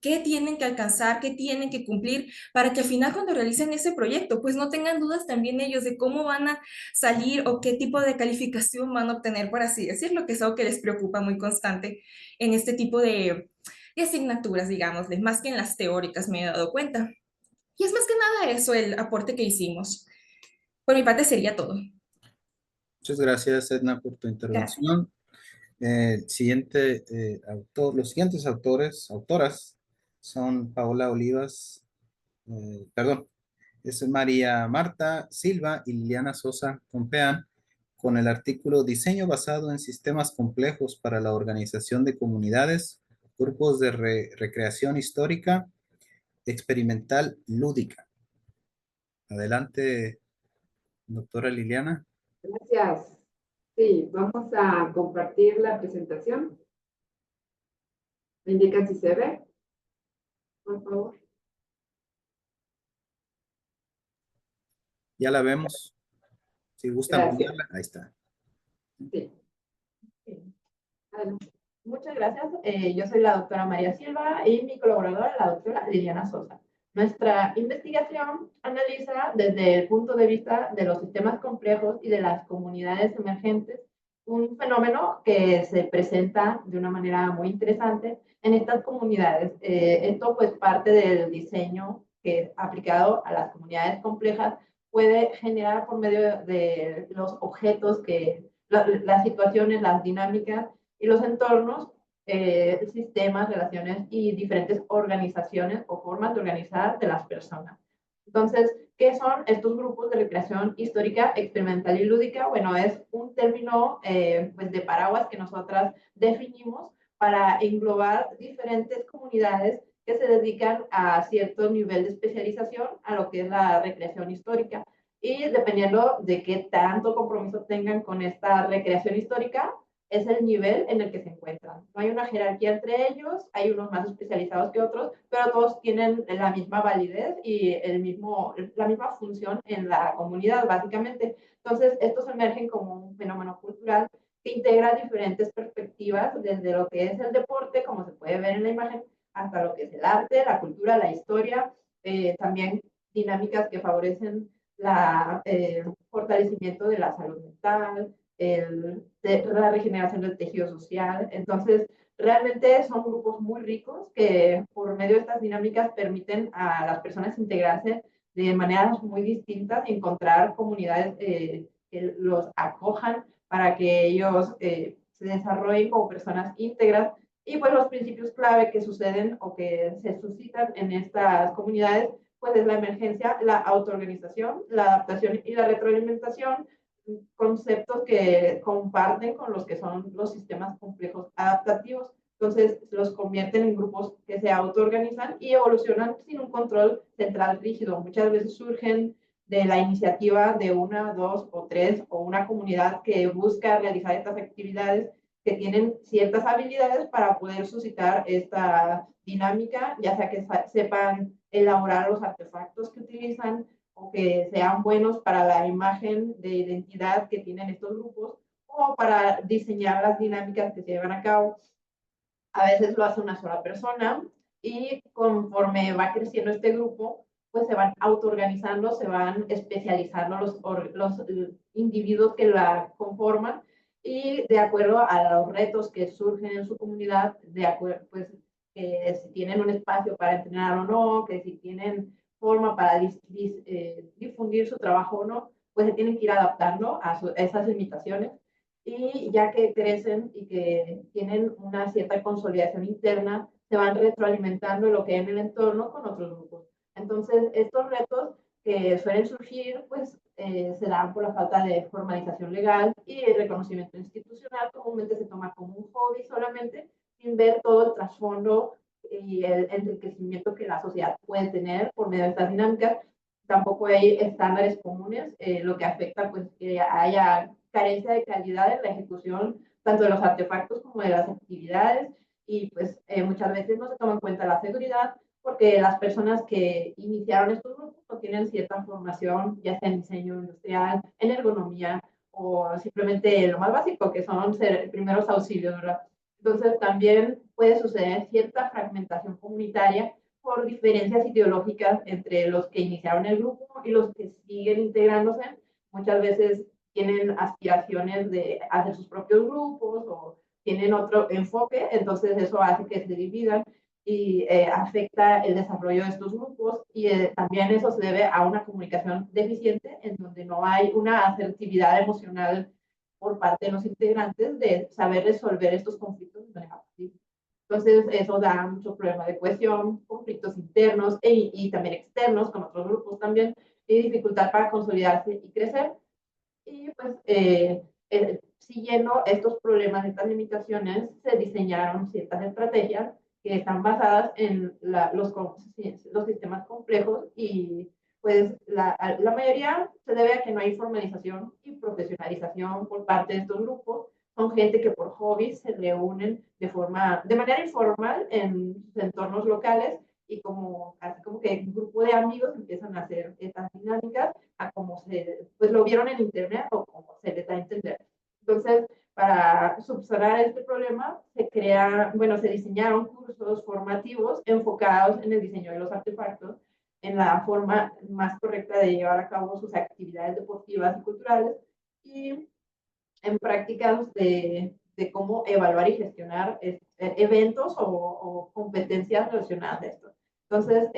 qué tienen que alcanzar, qué tienen que cumplir, para que al final cuando realicen ese proyecto, pues no tengan dudas también ellos de cómo van a salir o qué tipo de calificación van a obtener, por así decirlo, que es algo que les preocupa muy constante en este tipo de asignaturas, digámosles, más que en las teóricas, me he dado cuenta. Y es más que nada eso el aporte que hicimos. Por mi parte sería todo. Muchas gracias, Edna, por tu Gracias. intervención. Los siguientes autoras son Paola Olivas, perdón, es María Marta Silva y Liliana Sosa Compeán, con el artículo Diseño basado en sistemas complejos para la organización de comunidades, grupos de recreación histórica, experimental, lúdica. Adelante, doctora Liliana. Gracias. Sí, vamos a compartir la presentación. ¿Me indican si se ve? Por favor. Ya la vemos. Si gustan Gracias. ponerla, ahí está. Sí. Muchas gracias. Yo soy la doctora María Silva y mi colaboradora, la doctora Liliana Sosa. Nuestra investigación analiza desde el punto de vista de los sistemas complejos y de las comunidades emergentes un fenómeno que se presenta de una manera muy interesante en estas comunidades. Esto pues parte del diseño que aplicado a las comunidades complejas puede generar por medio de los objetos las situaciones, las dinámicas y los entornos, sistemas, relaciones y diferentes organizaciones o formas de organizar de las personas. Entonces, ¿qué son estos grupos de recreación histórica, experimental y lúdica? Bueno, es un término pues de paraguas que nosotras definimos para englobar diferentes comunidades que se dedican a cierto nivel de especialización a lo que es la recreación histórica. Y dependiendo de qué tanto compromiso tengan con esta recreación histórica, es el nivel en el que se encuentran. No hay una jerarquía entre ellos, hay unos más especializados que otros, pero todos tienen la misma validez y la misma función en la comunidad, básicamente. Entonces, estos emergen como un fenómeno cultural que integra diferentes perspectivas, desde lo que es el deporte, como se puede ver en la imagen, hasta lo que es el arte, la cultura, la historia, también dinámicas que favorecen el fortalecimiento de la salud mental, la regeneración del tejido social. Entonces, realmente son grupos muy ricos que por medio de estas dinámicas permiten a las personas integrarse de maneras muy distintas y encontrar comunidades que los acojan para que ellos se desarrollen como personas íntegras. Y pues los principios clave que suceden o que se suscitan en estas comunidades, pues es la emergencia, la autoorganización, la adaptación y la retroalimentación, conceptos que comparten con los que son los sistemas complejos adaptativos. Entonces, los convierten en grupos que se autoorganizan y evolucionan sin un control central rígido. Muchas veces surgen de la iniciativa de una, dos o tres o una comunidad que busca realizar estas actividades, que tienen ciertas habilidades para poder suscitar esta dinámica, ya sea que sepan elaborar los artefactos que utilizan, o que sean buenos para la imagen de identidad que tienen estos grupos, o para diseñar las dinámicas que se llevan a cabo. A veces lo hace una sola persona y conforme va creciendo este grupo, pues se van autoorganizando, se van especializando los individuos que la conforman, y de acuerdo a los retos que surgen en su comunidad, de acuerdo, pues si tienen un espacio para entrenar o no, que si tienen forma para difundir su trabajo o no, pues se tienen que ir adaptando a esas limitaciones. Y ya que crecen y que tienen una cierta consolidación interna, se van retroalimentando lo que hay en el entorno con otros grupos. Entonces, estos retos que suelen surgir, pues se dan por la falta de formalización legal y el reconocimiento institucional. Comúnmente se toma como un hobby solamente, sin ver todo el trasfondo y el enriquecimiento que la sociedad puede tener por medio de estas dinámicas. Tampoco hay estándares comunes, lo que afecta pues que haya carencia de calidad en la ejecución tanto de los artefactos como de las actividades, y pues muchas veces no se toma en cuenta la seguridad porque las personas que iniciaron estos grupos no tienen cierta formación, ya sea en diseño industrial, en ergonomía o simplemente lo más básico, que son primeros auxilios, ¿verdad? Entonces también puede suceder cierta fragmentación comunitaria por diferencias ideológicas entre los que iniciaron el grupo y los que siguen integrándose. Muchas veces tienen aspiraciones de hacer sus propios grupos o tienen otro enfoque, entonces eso hace que se dividan y afecta el desarrollo de estos grupos, y también eso se debe a una comunicación deficiente en donde no hay una asertividad emocional por parte de los integrantes de saber resolver estos conflictos de manera pacífica. Entonces eso da mucho problema de cohesión, conflictos internos y también externos con otros grupos también, y dificultad para consolidarse y crecer. Y pues siguiendo estos problemas, estas limitaciones, se diseñaron ciertas estrategias que están basadas en los sistemas complejos, y pues la mayoría se debe a que no hay formalización y profesionalización por parte de estos grupos. Son gente que por hobby se reúnen de manera informal en sus entornos locales, y así como que un grupo de amigos empiezan a hacer estas dinámicas a como pues lo vieron en internet o como se les da a entender. Entonces, para subsanar este problema, se diseñaron cursos formativos enfocados en el diseño de los artefactos, en la forma más correcta de llevar a cabo sus actividades deportivas y culturales, y en prácticas de cómo evaluar y gestionar eventos o competencias relacionadas a esto. Entonces,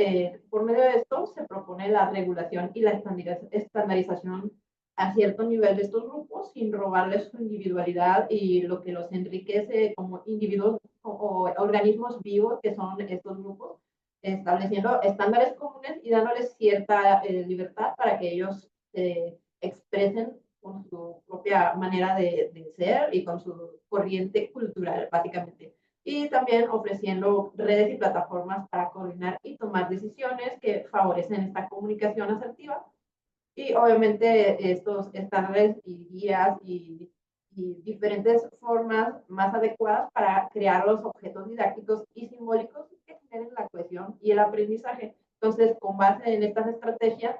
por medio de esto se propone la regulación y la estandarización a cierto nivel de estos grupos sin robarles su individualidad y lo que los enriquece como individuos o organismos vivos que son estos grupos, estableciendo estándares comunes y dándoles cierta libertad para que ellos se expresen con su propia manera de ser y con su corriente cultural, básicamente. Y también ofreciendo redes y plataformas para coordinar y tomar decisiones que favorecen esta comunicación asertiva. Y obviamente estos estándares y guías y diferentes formas más adecuadas para crear los objetos didácticos y simbólicos que generen la cohesión y el aprendizaje. Entonces, con base en estas estrategias,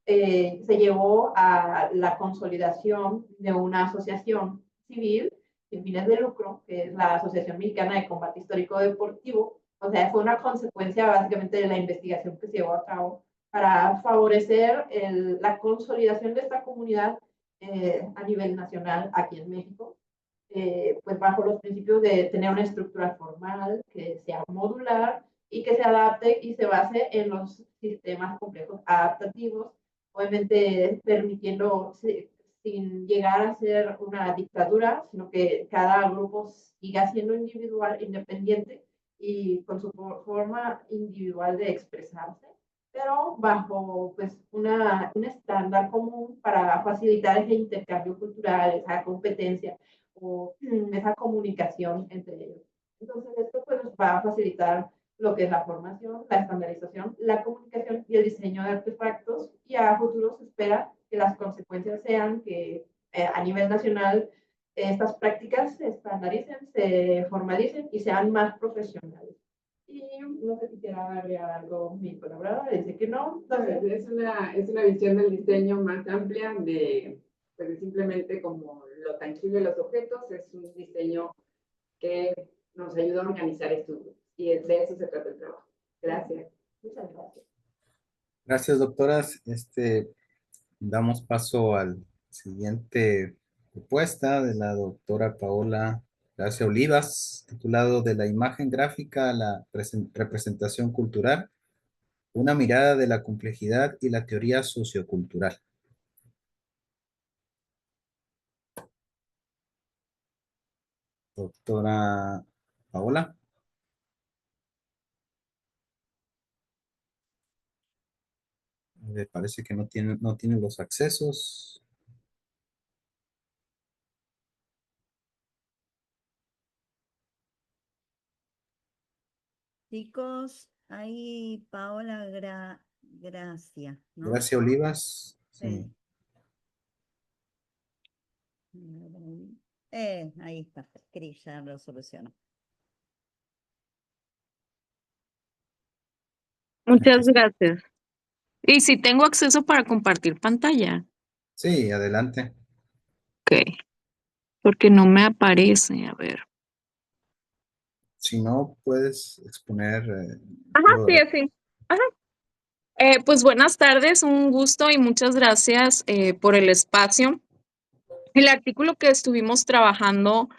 se llevó a la consolidación de una asociación civil sin fines de lucro, que es la Asociación Mexicana de Combate Histórico Deportivo. O sea, fue una consecuencia básicamente de la investigación que se llevó a cabo para favorecer la consolidación de esta comunidad a nivel nacional aquí en México, pues bajo los principios de tener una estructura formal, que sea modular y que se adapte y se base en los sistemas complejos adaptativos, obviamente permitiendo, sin llegar a ser una dictadura, sino que cada grupo siga siendo individual, independiente y con su forma individual de expresarse, pero bajo pues un estándar común para facilitar ese intercambio cultural, esa competencia o esa comunicación entre ellos. Entonces esto pues nos va a facilitar lo que es la formación, la estandarización, la comunicación y el diseño de artefactos, y a futuro se espera que las consecuencias sean que a nivel nacional estas prácticas se estandaricen, se formalicen y sean más profesionales. Y no sé si quiera agregar algo mi colaboradora, dice que no. Es una visión del diseño más amplia pues, de simplemente como lo tangible de los objetos. Es un diseño que nos ayuda a organizar estudios, y de eso se trata el trabajo. Gracias. Muchas gracias. Gracias, doctoras. Damos paso al siguiente propuesta de la doctora Paola Gracia Olivas, titulado De la imagen gráfica a la representación cultural, una mirada de la complejidad y la teoría sociocultural. Doctora Paola. Me parece que no tiene los accesos. Chicos, ahí Paola Gracia, ¿no? Gracia Olivas. Sí. Sí. Ahí está, Cris, ya lo soluciono. Muchas gracias. Y si tengo acceso para compartir pantalla. Sí, adelante. Ok. Porque no me aparece. A ver. Si no, puedes exponer Ajá, todo. sí, así. Ajá. Pues buenas tardes, un gusto y muchas gracias por el espacio. El artículo que estuvimos trabajando,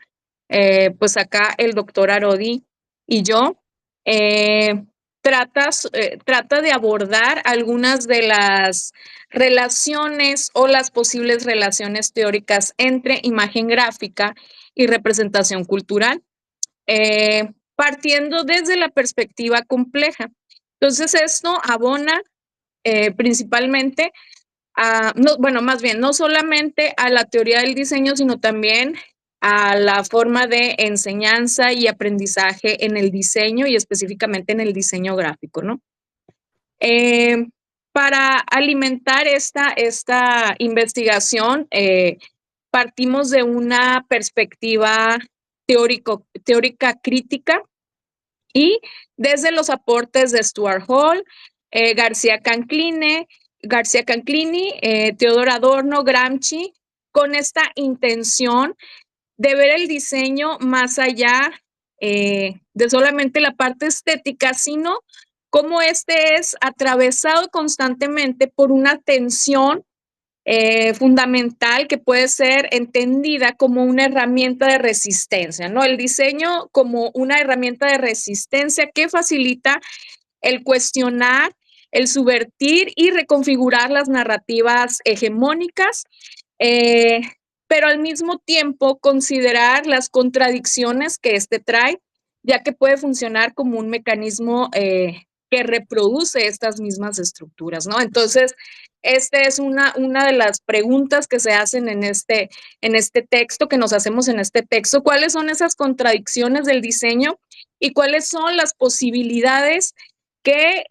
pues acá el doctor Arodi y yo, trata de abordar algunas de las relaciones o las posibles relaciones teóricas entre imagen gráfica y representación cultural, partiendo desde la perspectiva compleja. Entonces, esto abona principalmente no, bueno, más bien, no solamente a la teoría del diseño, sino también a la forma de enseñanza y aprendizaje en el diseño y específicamente en el diseño gráfico, ¿no? Para alimentar esta investigación, partimos de una perspectiva teórica crítica y desde los aportes de Stuart Hall, García Canclini, Teodor Adorno, Gramsci, con esta intención de ver el diseño más allá de solamente la parte estética, sino cómo este es atravesado constantemente por una tensión fundamental que puede ser entendida como una herramienta de resistencia, ¿no? El diseño como una herramienta de resistencia que facilita el cuestionar, el subvertir y reconfigurar las narrativas hegemónicas, eh, pero al mismo tiempo considerar las contradicciones que este trae, ya que puede funcionar como un mecanismo que reproduce estas mismas estructuras, ¿no? Entonces, esta es una de las preguntas que se hacen en este texto, que nos hacemos en este texto. ¿Cuáles son esas contradicciones del diseño y cuáles son las posibilidades que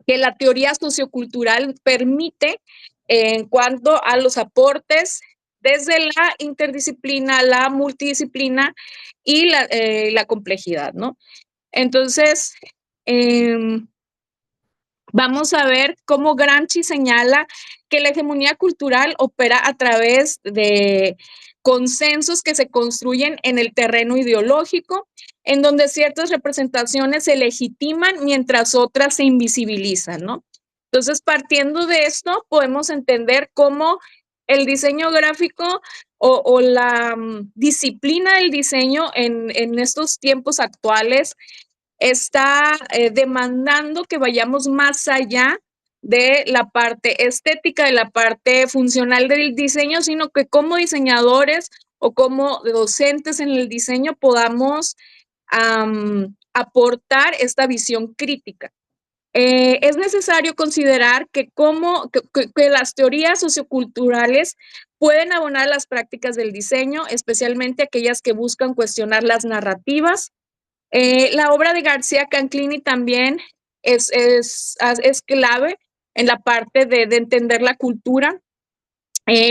la teoría sociocultural permite en cuanto a los aportes desde la interdisciplina, la multidisciplina y la complejidad, ¿no? Entonces, vamos a ver cómo Gramsci señala que la hegemonía cultural opera a través de consensos que se construyen en el terreno ideológico, en donde ciertas representaciones se legitiman mientras otras se invisibilizan, ¿no? Entonces, partiendo de esto, podemos entender cómo el diseño gráfico o la disciplina del diseño en estos tiempos actuales está demandando que vayamos más allá de la parte estética, de la parte funcional del diseño, sino que como diseñadores o como docentes en el diseño podamos aportar esta visión crítica. Es necesario considerar que las teorías socioculturales pueden abonar las prácticas del diseño, especialmente aquellas que buscan cuestionar las narrativas. La obra de García Canclini también es clave en la parte de entender la cultura.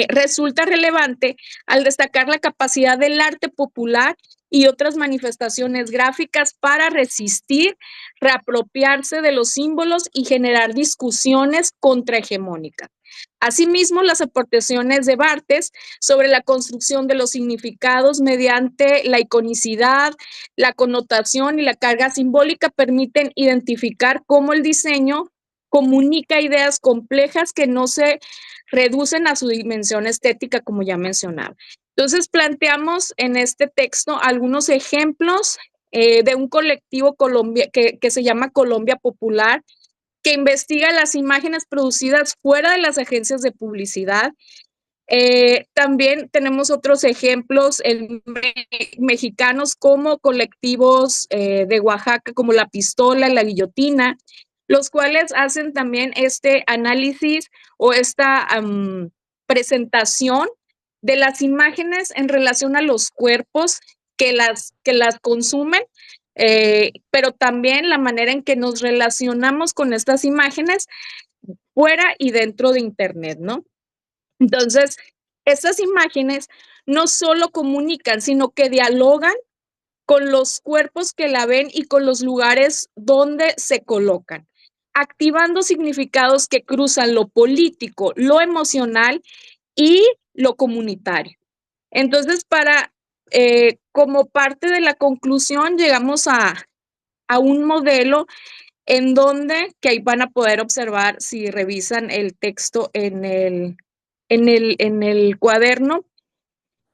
Resulta relevante al destacar la capacidad del arte popular y otras manifestaciones gráficas para resistir, reapropiarse de los símbolos y generar discusiones contrahegemónicas. Asimismo, las aportaciones de Barthes sobre la construcción de los significados mediante la iconicidad, la connotación y la carga simbólica permiten identificar cómo el diseño comunica ideas complejas que no se reducen a su dimensión estética, como ya mencionaba. Entonces, planteamos en este texto algunos ejemplos de un colectivo que se llama Colombia Popular, que investiga las imágenes producidas fuera de las agencias de publicidad. También tenemos otros ejemplos mexicanos como colectivos de Oaxaca, como La Pistola, La Guillotina, los cuales hacen también este análisis o esta presentación de las imágenes en relación a los cuerpos que las consumen, pero también la manera en que nos relacionamos con estas imágenes fuera y dentro de Internet, ¿no? Entonces, estas imágenes no solo comunican, sino que dialogan con los cuerpos que la ven y con los lugares donde se colocan, activando significados que cruzan lo político, lo emocional y lo comunitario. Entonces, como parte de la conclusión, llegamos a un modelo en donde, que ahí van a poder observar si revisan el texto en el cuaderno,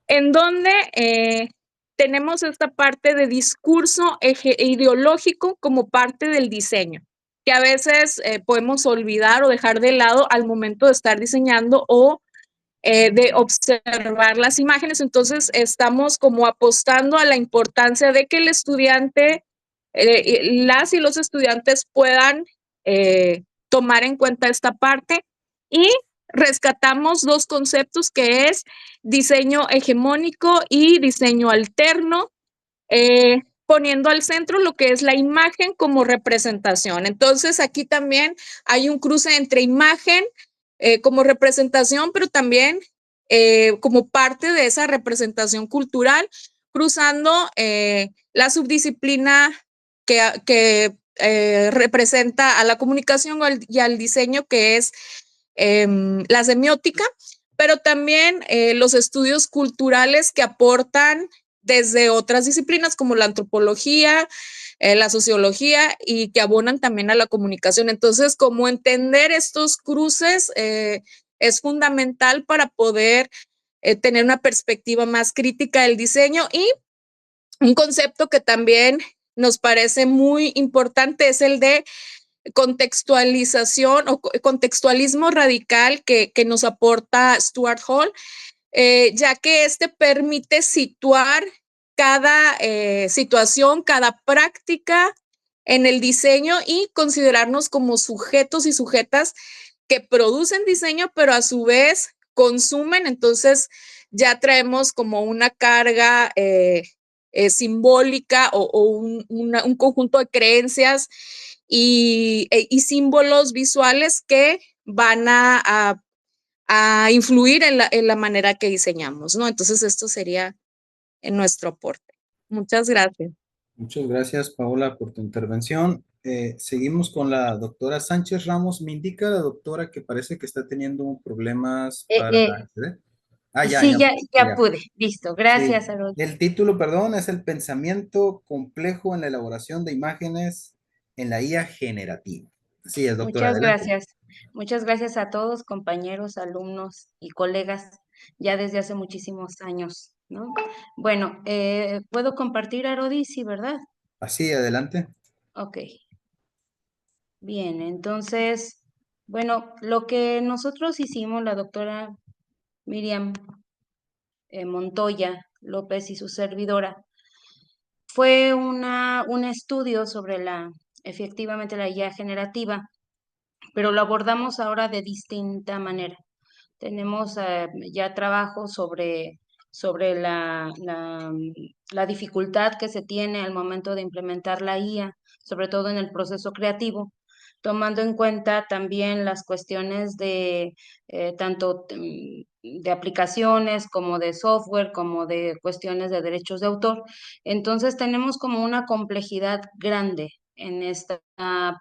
en donde tenemos esta parte de discurso ideológico como parte del diseño, que a veces podemos olvidar o dejar de lado al momento de estar diseñando o de observar las imágenes. Entonces, estamos como apostando a la importancia de que el estudiante, las y los estudiantes puedan tomar en cuenta esta parte, y rescatamos dos conceptos, que es diseño hegemónico y diseño alterno, poniendo al centro lo que es la imagen como representación. Entonces, aquí también hay un cruce entre imagen como representación, pero también como parte de esa representación cultural, cruzando la subdisciplina que representa a la comunicación y al diseño, que es la semiótica, pero también los estudios culturales que aportan desde otras disciplinas como la antropología, la sociología, y que abonan también a la comunicación. Entonces, como entender estos cruces es fundamental para poder tener una perspectiva más crítica del diseño. Y un concepto que también nos parece muy importante es el de contextualización o contextualismo radical que nos aporta Stuart Hall, ya que este permite situar cada situación, cada práctica en el diseño y considerarnos como sujetos y sujetas que producen diseño, pero a su vez consumen. Entonces ya traemos como una carga simbólica o un conjunto de creencias y símbolos visuales que van a influir en la manera que diseñamos, ¿no? Entonces, esto sería nuestro aporte. Muchas gracias. Muchas gracias, Paola, por tu intervención. Seguimos con la doctora Sánchez Ramos. Me indica la doctora que parece que está teniendo problemas para acceder. Sí, ya Ya. pude. Listo. Sí. Gracias, Aaron. El título, perdón, es el pensamiento complejo en la elaboración de imágenes en la IA generativa. Así es, doctora. Muchas Adelante. gracias. Muchas gracias a todos, compañeros, alumnos y colegas, ya desde hace muchísimos años, ¿no? Bueno, ¿puedo compartir, Arodi? Sí, ¿verdad? Así, adelante. Ok. Bien, entonces, bueno, lo que nosotros hicimos, la doctora Miriam Montoya López y su servidora, fue un estudio sobre efectivamente la IA generativa, pero lo abordamos ahora de distinta manera. Tenemos ya trabajo sobre la dificultad que se tiene al momento de implementar la IA, sobre todo en el proceso creativo, tomando en cuenta también las cuestiones de tanto de aplicaciones como de software, como de cuestiones de derechos de autor. Entonces tenemos como una complejidad grande en esta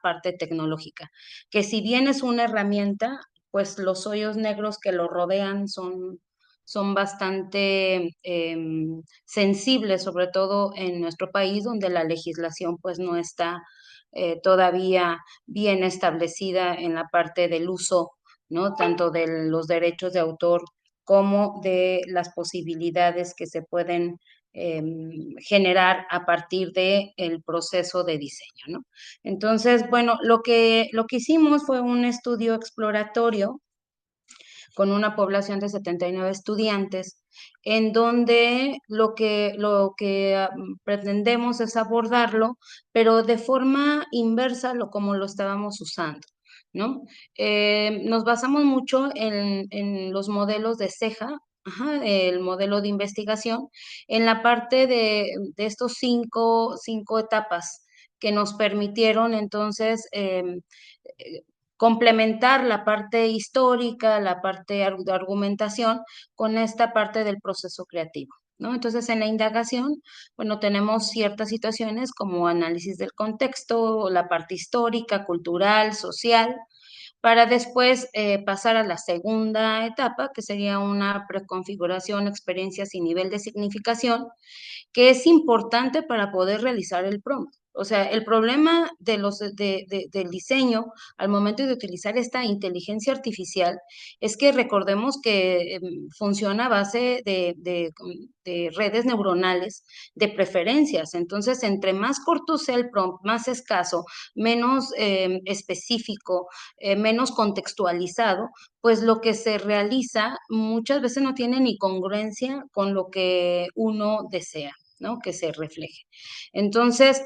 parte tecnológica, que si bien es una herramienta, pues los hoyos negros que lo rodean son bastante sensibles, sobre todo en nuestro país, donde la legislación pues no está todavía bien establecida en la parte del uso, ¿no? Tanto de los derechos de autor como de las posibilidades que se pueden generar a partir del proceso de diseño, ¿no? Entonces, bueno, lo que hicimos fue un estudio exploratorio con una población de 79 estudiantes, en donde lo que pretendemos es abordarlo, pero de forma inversa como lo estábamos usando, ¿no? Nos basamos mucho en los modelos de CEJA, el modelo de investigación, en la parte de estos cinco etapas que nos permitieron entonces complementar la parte histórica, la parte de argumentación con esta parte del proceso creativo, ¿no? Entonces, en la indagación, bueno, tenemos ciertas situaciones como análisis del contexto, la parte histórica, cultural, social, para después pasar a la segunda etapa, que sería una preconfiguración, experiencias y nivel de significación, que es importante para poder realizar el prompt. O sea, el problema del diseño al momento de utilizar esta inteligencia artificial es que recordemos que funciona a base de redes neuronales de preferencias. Entonces, entre más corto sea el prompt, más escaso, menos específico, menos contextualizado, pues lo que se realiza muchas veces no tiene ni congruencia con lo que uno desea, ¿no? Que se refleje. Entonces,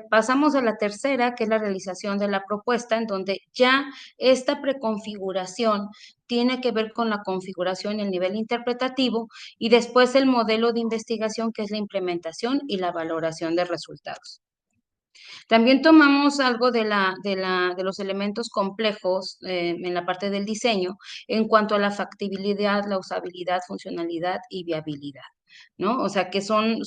pasamos a la tercera, que es la realización de la propuesta, en donde ya esta preconfiguración tiene que ver con la configuración y el nivel interpretativo, y después el modelo de investigación, que es la implementación y la valoración de resultados. También tomamos algo de los elementos complejos en la parte del diseño en cuanto a la factibilidad, la usabilidad, funcionalidad y viabilidad, ¿no? O sea, que son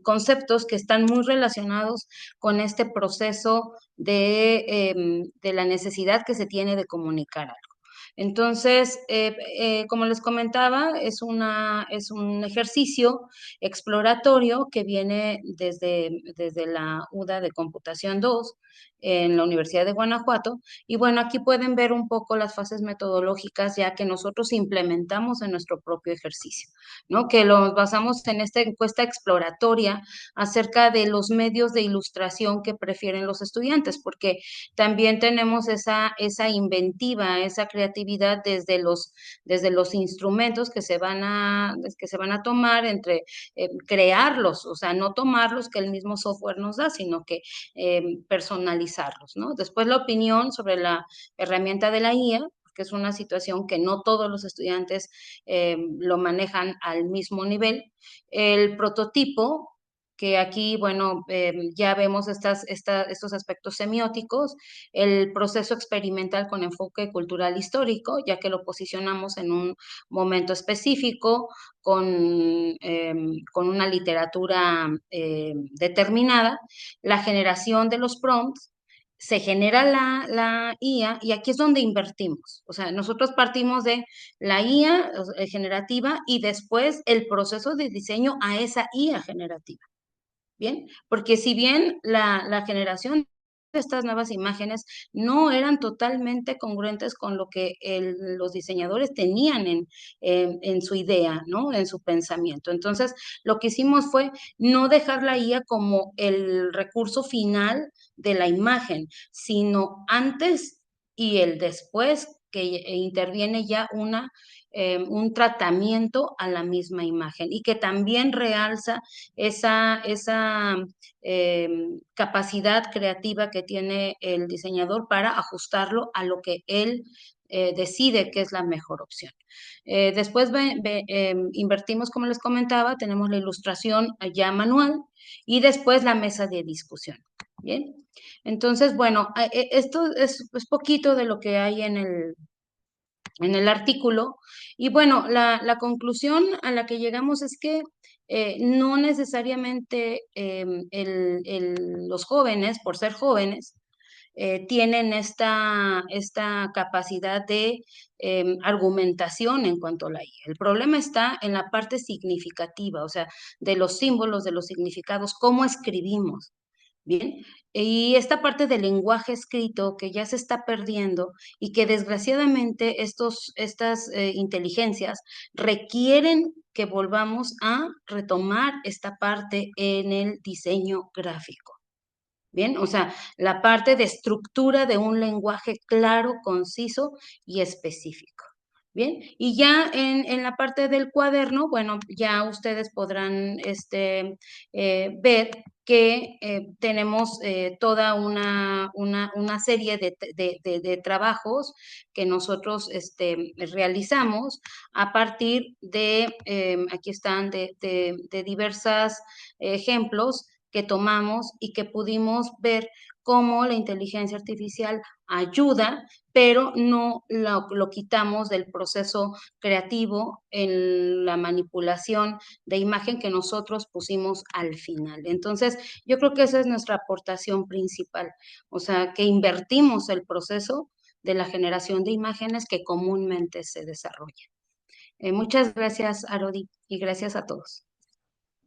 conceptos que están muy relacionados con este proceso de la necesidad que se tiene de comunicar algo. Entonces, como les comentaba, es un ejercicio exploratorio que viene desde la UDA de Computación 2 en la Universidad de Guanajuato. Y bueno, aquí pueden ver un poco las fases metodológicas ya que nosotros implementamos en nuestro propio ejercicio, ¿no? Que los basamos en esta encuesta exploratoria acerca de los medios de ilustración que prefieren los estudiantes, porque también tenemos esa inventiva, esa creatividad desde los instrumentos que se van a tomar entre crearlos, o sea, no tomarlos que el mismo software nos da, sino que personalizarlos, ¿no? Después la opinión sobre la herramienta de la IA, que es una situación que no todos los estudiantes lo manejan al mismo nivel. El prototipo, que aquí, bueno, ya vemos estos aspectos semióticos, el proceso experimental con enfoque cultural histórico, ya que lo posicionamos en un momento específico, con una literatura determinada, la generación de los prompts, se genera la IA y aquí es donde invertimos. O sea, nosotros partimos de la IA generativa y después el proceso de diseño a esa IA generativa. Bien, porque si bien la generación de estas nuevas imágenes no eran totalmente congruentes con lo que los diseñadores tenían en su idea, ¿no? En su pensamiento. Entonces, lo que hicimos fue no dejar la IA como el recurso final de la imagen, sino antes y el después que interviene ya un tratamiento a la misma imagen y que también realza esa capacidad creativa que tiene el diseñador para ajustarlo a lo que él decide que es la mejor opción. Después invertimos, como les comentaba, tenemos la ilustración ya manual y después la mesa de discusión. Bien, entonces, bueno, esto es poquito de lo que hay en el artículo. Y bueno, la conclusión a la que llegamos es que no necesariamente los jóvenes, por ser jóvenes, tienen esta capacidad de argumentación en cuanto a la IA. El problema está en la parte significativa, o sea, de los símbolos, de los significados, cómo escribimos. Bien, y esta parte del lenguaje escrito que ya se está perdiendo y que desgraciadamente estas inteligencias requieren que volvamos a retomar esta parte en el diseño gráfico. Bien, o sea, la parte de estructura de un lenguaje claro, conciso y específico. Bien, y ya en la parte del cuaderno, bueno, ya ustedes podrán ver que tenemos toda una serie de trabajos que nosotros realizamos a partir de, aquí están, de diversos ejemplos que tomamos y que pudimos ver cómo la inteligencia artificial ayuda, pero no lo quitamos del proceso creativo en la manipulación de imagen que nosotros pusimos al final. Entonces, yo creo que esa es nuestra aportación principal, o sea, que invertimos el proceso de la generación de imágenes que comúnmente se desarrolla. Muchas gracias, Arodi, y gracias a todos.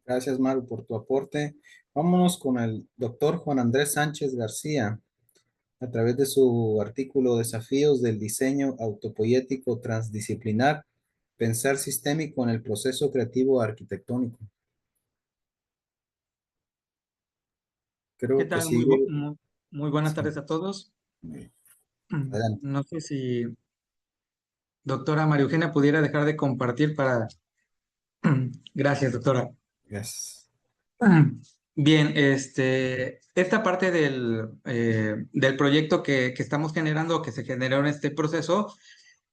Gracias, Maru, por tu aporte. Vámonos con el doctor Juan Andrés Sánchez García, a través de su artículo Desafíos del diseño autopoético transdisciplinar, pensar sistémico en el proceso creativo arquitectónico. ¿Qué Creo que tal? sí. Muy buenas Sí. tardes a todos. Adelante. No sé si doctora María Eugenia pudiera dejar de compartir para... Gracias, doctora. Gracias. Bien, esta parte del proyecto que estamos generando, que se generó en este proceso,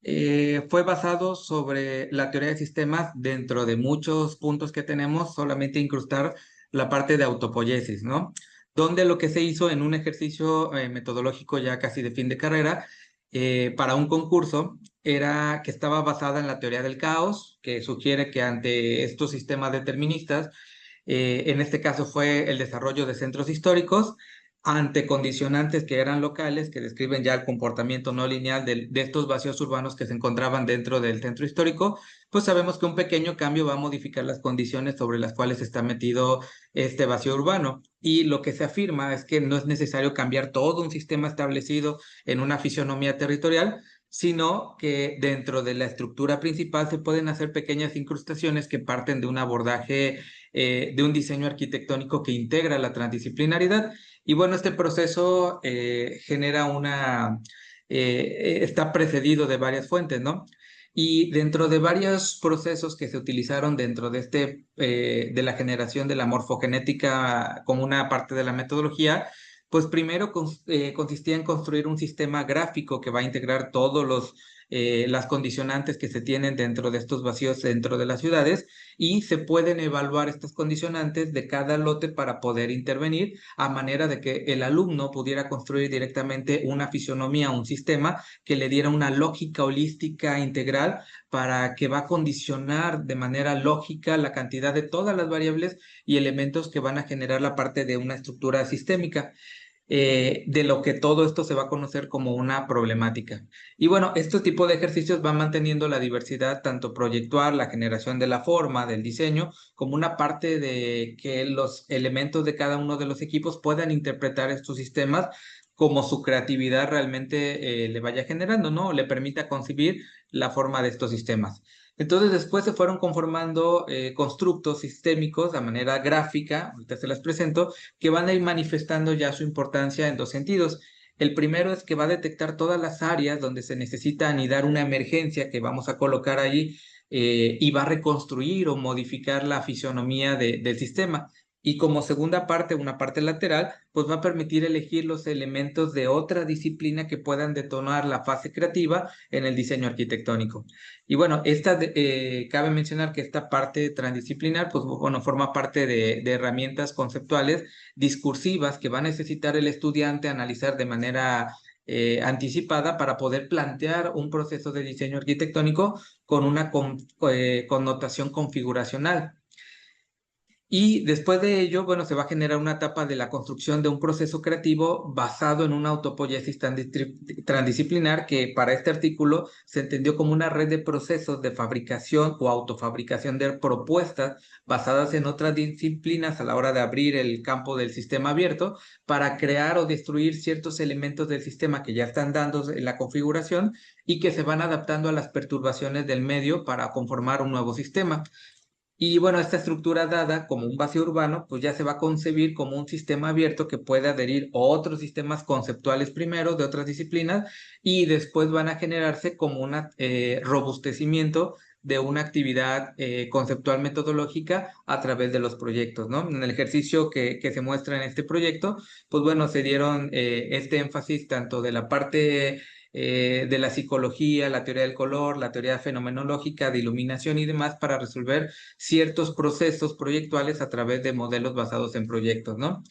fue basado sobre la teoría de sistemas dentro de muchos puntos que tenemos, solamente incrustar la parte de autopoiesis, ¿no? Donde lo que se hizo en un ejercicio metodológico ya casi de fin de carrera, para un concurso, era que estaba basada en la teoría del caos, que sugiere que ante estos sistemas deterministas, en este caso fue el desarrollo de centros históricos, ante condicionantes que eran locales, que describen ya el comportamiento no lineal de estos vacíos urbanos que se encontraban dentro del centro histórico, pues sabemos que un pequeño cambio va a modificar las condiciones sobre las cuales está metido este vacío urbano. Y lo que se afirma es que no es necesario cambiar todo un sistema establecido en una fisonomía territorial, sino que dentro de la estructura principal se pueden hacer pequeñas incrustaciones que parten de un abordaje de un diseño arquitectónico que integra la transdisciplinaridad. Y bueno, este proceso está precedido de varias fuentes, ¿no? Y dentro de varios procesos que se utilizaron dentro de la generación de la morfogenética como una parte de la metodología, pues primero consistía en construir un sistema gráfico que va a integrar todos las condicionantes que se tienen dentro de estos vacíos dentro de las ciudades, y se pueden evaluar estas condicionantes de cada lote para poder intervenir, a manera de que el alumno pudiera construir directamente una fisonomía, un sistema que le diera una lógica holística integral para que va a condicionar de manera lógica la cantidad de todas las variables y elementos que van a generar la parte de una estructura sistémica. De lo que todo esto se va a conocer como una problemática. Y bueno, este tipo de ejercicios van manteniendo la diversidad tanto proyectual, la generación de la forma, del diseño, como una parte de que los elementos de cada uno de los equipos puedan interpretar estos sistemas como su creatividad realmente le vaya generando, ¿no? Le permita concebir la forma de estos sistemas. Entonces después se fueron conformando constructos sistémicos de manera gráfica, ahorita se las presento, que van a ir manifestando ya su importancia en dos sentidos. El primero es que va a detectar todas las áreas donde se necesita anidar una emergencia que vamos a colocar allí, y va a reconstruir o modificar la fisionomía del sistema. Y como segunda parte, una parte lateral, pues va a permitir elegir los elementos de otra disciplina que puedan detonar la fase creativa en el diseño arquitectónico. Y bueno, cabe mencionar que esta parte transdisciplinar, pues bueno, forma parte de herramientas conceptuales discursivas que va a necesitar el estudiante analizar de manera anticipada para poder plantear un proceso de diseño arquitectónico con una connotación configuracional. Y después de ello, bueno, se va a generar una etapa de la construcción de un proceso creativo basado en una autopoiesis transdisciplinar, que para este artículo se entendió como una red de procesos de fabricación o autofabricación de propuestas basadas en otras disciplinas a la hora de abrir el campo del sistema abierto para crear o destruir ciertos elementos del sistema que ya están dando en la configuración y que se van adaptando a las perturbaciones del medio para conformar un nuevo sistema. Y bueno, esta estructura dada como un vacío urbano, pues ya se va a concebir como un sistema abierto que puede adherir a otros sistemas conceptuales primero de otras disciplinas y después van a generarse como un robustecimiento de una actividad conceptual metodológica a través de los proyectos, ¿no? En el ejercicio que se muestra en este proyecto, pues bueno, se dieron este énfasis tanto de la parte de la psicología, la teoría del color, la teoría fenomenológica, de iluminación y demás para resolver ciertos procesos proyectuales a través de modelos basados en proyectos, ¿no?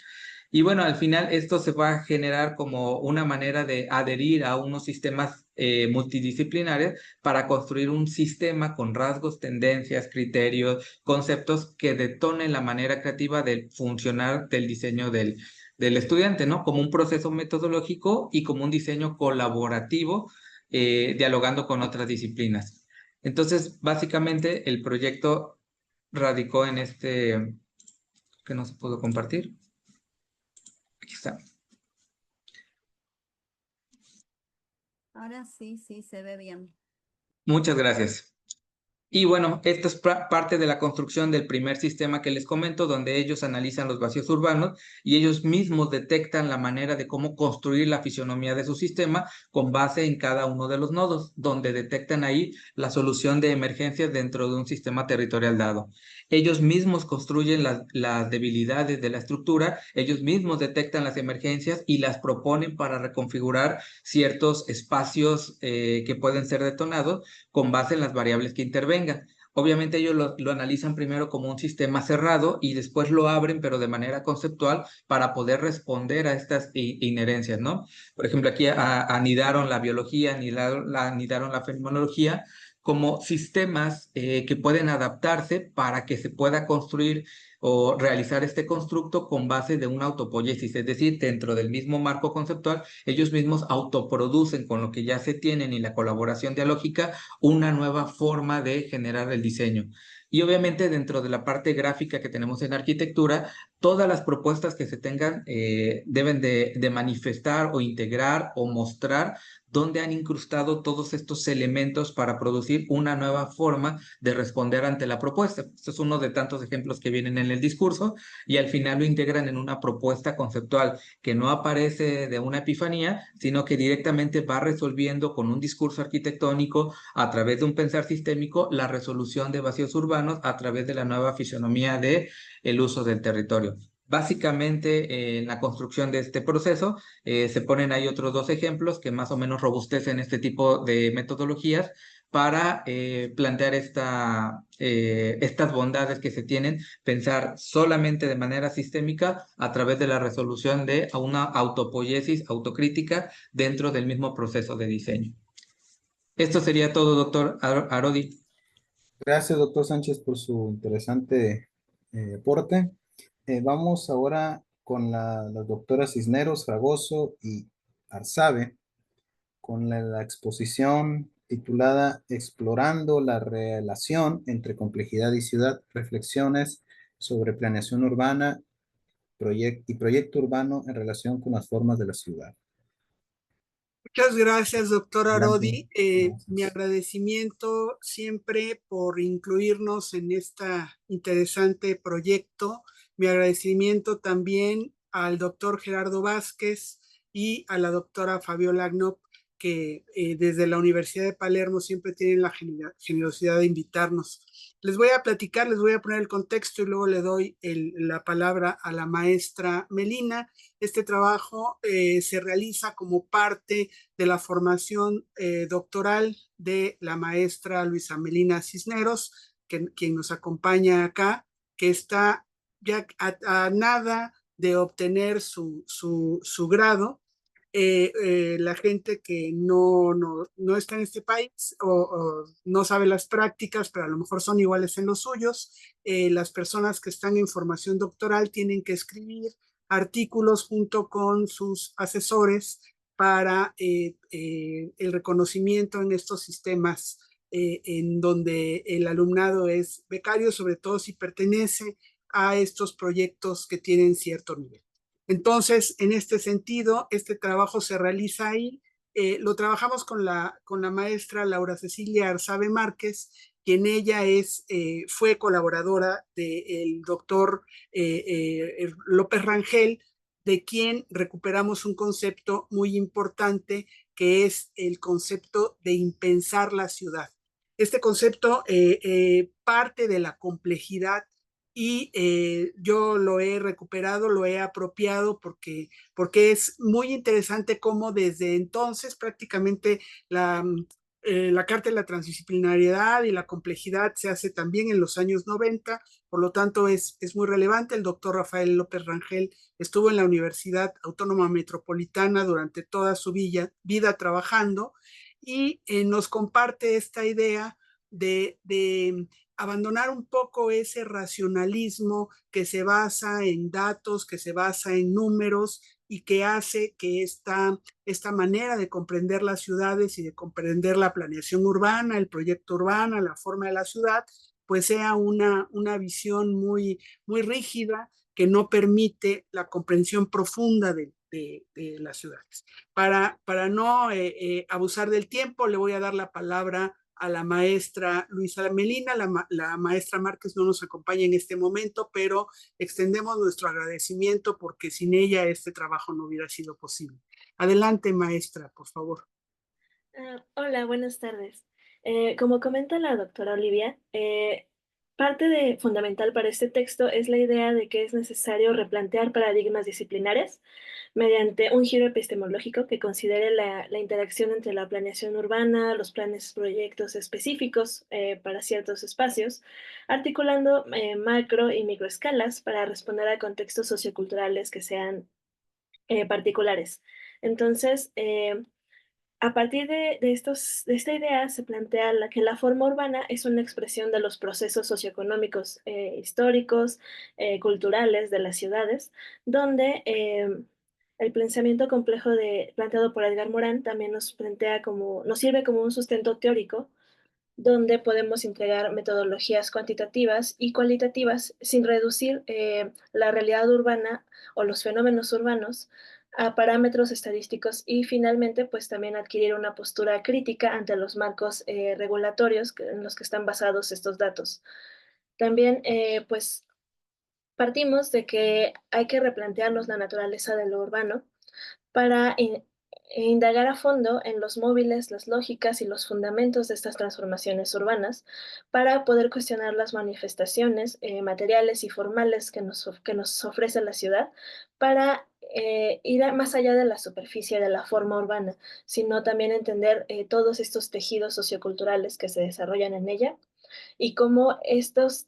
Y bueno, al final esto se va a generar como una manera de adherir a unos sistemas multidisciplinares para construir un sistema con rasgos, tendencias, criterios, conceptos que detonen la manera creativa del funcionar del diseño del estudiante, ¿no? Como un proceso metodológico y como un diseño colaborativo, dialogando con otras disciplinas. Entonces, básicamente, el proyecto radicó en este, que no se pudo compartir. Aquí está. Ahora sí, sí, se ve bien. Muchas gracias. Y bueno, esto es parte de la construcción del primer sistema que les comento, donde ellos analizan los vacíos urbanos y ellos mismos detectan la manera de cómo construir la fisionomía de su sistema con base en cada uno de los nodos, donde detectan ahí la solución de emergencias dentro de un sistema territorial dado. Ellos mismos construyen las debilidades de la estructura, ellos mismos detectan las emergencias y las proponen para reconfigurar ciertos espacios que pueden ser detonados con base en las variables que intervengan. Obviamente ellos lo analizan primero como un sistema cerrado y después lo abren, pero de manera conceptual para poder responder a estas inherencias, ¿no? Por ejemplo, aquí anidaron la biología, anidaron la fenomenología como sistemas que pueden adaptarse para que se pueda construir o realizar este constructo con base de una autopoiesis, es decir, dentro del mismo marco conceptual, ellos mismos autoproducen con lo que ya se tienen y la colaboración dialógica una nueva forma de generar el diseño. Y obviamente dentro de la parte gráfica que tenemos en arquitectura, todas las propuestas que se tengan deben de manifestar o integrar o mostrar dónde han incrustado todos estos elementos para producir una nueva forma de responder ante la propuesta. Este es uno de tantos ejemplos que vienen en el discurso y al final lo integran en una propuesta conceptual que no aparece de una epifanía, sino que directamente va resolviendo con un discurso arquitectónico a través de un pensar sistémico la resolución de vacíos urbanos a través de la nueva fisonomía de el uso del territorio. Básicamente, en la construcción de este proceso, se ponen ahí otros dos ejemplos que más o menos robustecen este tipo de metodologías para plantear estas bondades que se tienen, pensar solamente de manera sistémica a través de la resolución de una autopoiesis autocrítica dentro del mismo proceso de diseño. Esto sería todo, doctor Arodi. Gracias, doctor Sánchez, por su interesante aporte. Vamos ahora con las doctoras Cisneros, Fragoso y Arzabe, con la exposición titulada Explorando la relación entre complejidad y ciudad, reflexiones sobre planeación urbana y proyecto urbano en relación con las formas de la ciudad. Muchas gracias, doctor Arodi. Adelante. Mi agradecimiento siempre por incluirnos en este interesante proyecto. Mi agradecimiento también al doctor Gerardo Vázquez y a la doctora Fabiola Agnop, que desde la Universidad de Palermo siempre tienen la generosidad de invitarnos. Les voy a platicar, les voy a poner el contexto y luego le doy la palabra a la maestra Melina. Este trabajo se realiza como parte de la formación doctoral de la maestra Luisa Melina Cisneros, quien nos acompaña acá, que está ya a nada de obtener su grado. La gente que no está en este país o no sabe las prácticas, pero a lo mejor son iguales en los suyos, las personas que están en formación doctoral tienen que escribir artículos junto con sus asesores para el reconocimiento en estos sistemas en donde el alumnado es becario, sobre todo si pertenece a estos proyectos que tienen cierto nivel. Entonces, en este sentido, este trabajo se realiza ahí. Lo trabajamos con la maestra Laura Cecilia Arzabe Márquez quien ella fue colaboradora del doctor López Rangel, de quien recuperamos un concepto muy importante que es el concepto de impensar la ciudad. Este concepto parte de la complejidad y yo lo he recuperado, lo he apropiado porque es muy interesante cómo desde entonces prácticamente la Carta de la Transdisciplinariedad y la complejidad se hace también en los años 90, por lo tanto es muy relevante. El doctor Rafael López Rangel estuvo en la Universidad Autónoma Metropolitana durante toda su vida trabajando y nos comparte esta idea de abandonar un poco ese racionalismo que se basa en datos, que se basa en números y que hace que esta manera de comprender las ciudades y de comprender la planeación urbana, el proyecto urbano, la forma de la ciudad, pues sea una visión muy, muy rígida que no permite la comprensión profunda de las ciudades. Para no abusar del tiempo, le voy a dar la palabra a la maestra Luisa Melina. La maestra Márquez no nos acompaña en este momento, pero extendemos nuestro agradecimiento porque sin ella este trabajo no hubiera sido posible. Adelante, maestra, por favor. Hola, buenas tardes. Como comenta la doctora Olivia, parte fundamental para este texto es la idea de que es necesario replantear paradigmas disciplinares mediante un giro epistemológico que considere la interacción entre la planeación urbana, los planes proyectos específicos para ciertos espacios, articulando macro y microescalas para responder a contextos socioculturales que sean particulares. Entonces, a partir de esta idea se plantea que la forma urbana es una expresión de los procesos socioeconómicos, históricos, culturales de las ciudades, donde el pensamiento complejo planteado por Edgar Morin también nos sirve como un sustento teórico donde podemos entregar metodologías cuantitativas y cualitativas sin reducir la realidad urbana o los fenómenos urbanos a parámetros estadísticos y finalmente pues también adquirir una postura crítica ante los marcos regulatorios en los que están basados estos datos. También pues partimos de que hay que replantearnos la naturaleza de lo urbano para indagar a fondo en los móviles, las lógicas y los fundamentos de estas transformaciones urbanas para poder cuestionar las manifestaciones materiales y formales que nos ofrece la ciudad para ir más allá de la superficie de la forma urbana, sino también entender todos estos tejidos socioculturales que se desarrollan en ella y cómo estas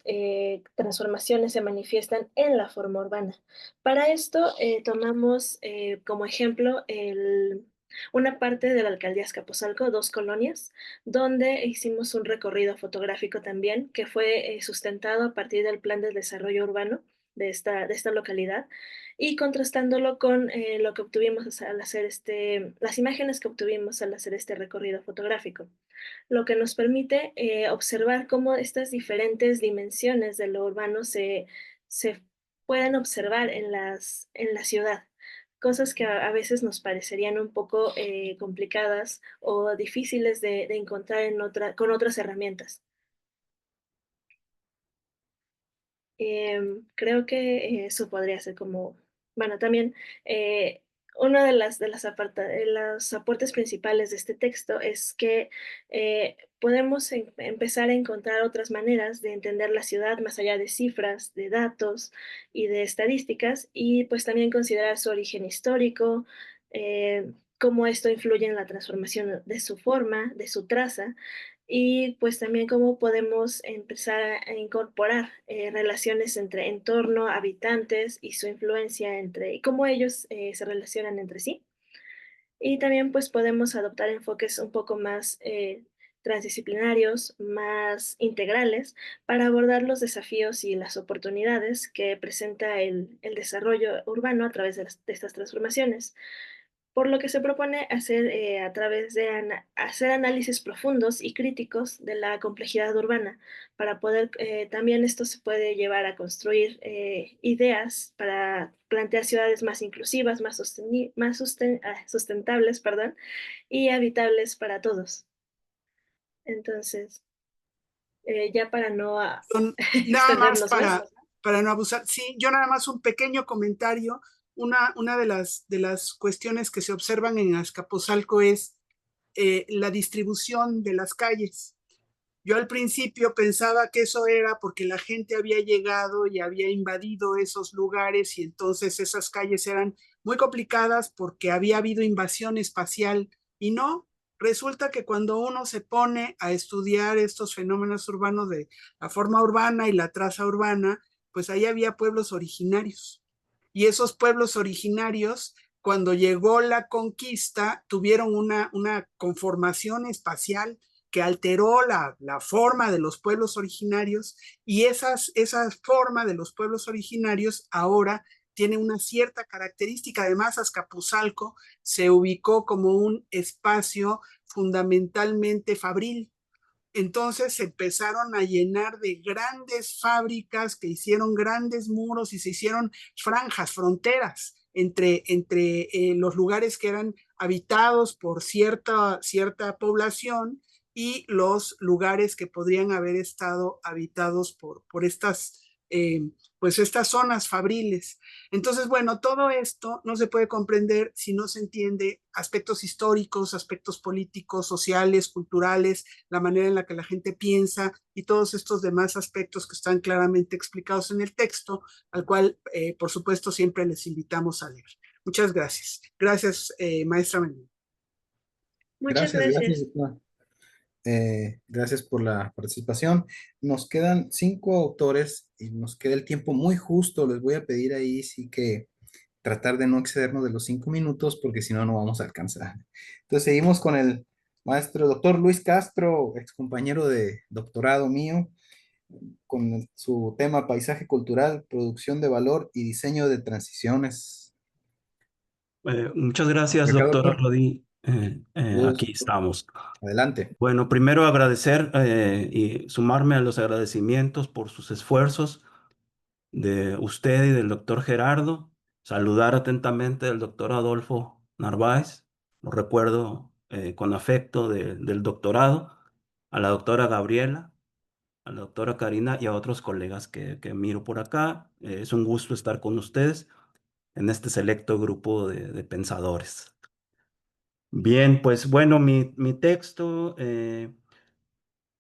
transformaciones se manifiestan en la forma urbana. Para esto tomamos como ejemplo una parte de la alcaldía Azcapotzalco, 2 colonias, donde hicimos un recorrido fotográfico también que fue sustentado a partir del plan de desarrollo urbano de esta localidad y contrastándolo con lo que obtuvimos al hacer las imágenes que obtuvimos al hacer este recorrido fotográfico, lo que nos permite observar cómo estas diferentes dimensiones de lo urbano se pueden observar en la ciudad, cosas que a veces nos parecerían un poco complicadas o difíciles de encontrar con otras herramientas. Creo que eso podría ser bueno, también uno de los aportes principales de este texto es que podemos empezar a encontrar otras maneras de entender la ciudad más allá de cifras, de datos y de estadísticas, y pues también considerar su origen histórico, cómo esto influye en la transformación de su forma, de su traza, y pues también cómo podemos empezar a incorporar relaciones entre entorno, habitantes y su influencia y cómo ellos se relacionan entre sí. Y también pues podemos adoptar enfoques un poco más transdisciplinarios, más integrales, para abordar los desafíos y las oportunidades que presenta el desarrollo urbano a través de estas transformaciones. Por lo que se propone hacer a través de hacer análisis profundos y críticos de la complejidad urbana, para poder, también esto se puede llevar a construir ideas para plantear ciudades más inclusivas, más sustentables, y habitables para todos. Entonces, ya para no Nada más extendernos más. para no abusar. Sí, yo nada más un pequeño comentario. Una de las cuestiones que se observan en Azcapotzalco es la distribución de las calles. Yo al principio pensaba que eso era porque la gente había llegado y había invadido esos lugares y entonces esas calles eran muy complicadas porque había habido invasión espacial y no. Resulta que cuando uno se pone a estudiar estos fenómenos urbanos de la forma urbana y la traza urbana, pues ahí había pueblos originarios. Y esos pueblos originarios, cuando llegó la conquista, tuvieron una conformación espacial que alteró la forma de los pueblos originarios y esa forma de los pueblos originarios ahora tiene una cierta característica. Además, Azcapotzalco se ubicó como un espacio fundamentalmente fabril. Entonces se empezaron a llenar de grandes fábricas que hicieron grandes muros y se hicieron franjas, fronteras entre los lugares que eran habitados por cierta población y los lugares que podrían haber estado habitados por estas, pues estas zonas fabriles. Entonces, bueno, todo esto no se puede comprender si no se entiende aspectos históricos, aspectos políticos, sociales, culturales, la manera en la que la gente piensa y todos estos demás aspectos que están claramente explicados en el texto, al cual, por supuesto, siempre les invitamos a leer. Muchas gracias. Gracias, maestra Mendoza. Muchas Gracias, gracias. doctora. Gracias por la participación. Nos quedan 5 autores y nos queda el tiempo muy justo. Les voy a pedir ahí sí que tratar de no excedernos de los 5 minutos porque si no, no vamos a alcanzar. Entonces seguimos con el maestro doctor Luis Castro, ex compañero de doctorado mío, con su tema Paisaje Cultural, Producción de Valor y Diseño de Transiciones. Muchas gracias, Acá, doctora doctor. Rodi. Gusto. Aquí estamos. Adelante. Bueno, primero agradecer y sumarme a los agradecimientos por sus esfuerzos de usted y del doctor Gerardo. Saludar atentamente al doctor Adolfo Narváez. Lo recuerdo con afecto del doctorado. A la doctora Gabriela, a la doctora Karina y a otros colegas que miro por acá. Es un gusto estar con ustedes en este selecto grupo de pensadores. Bien, pues bueno, mi texto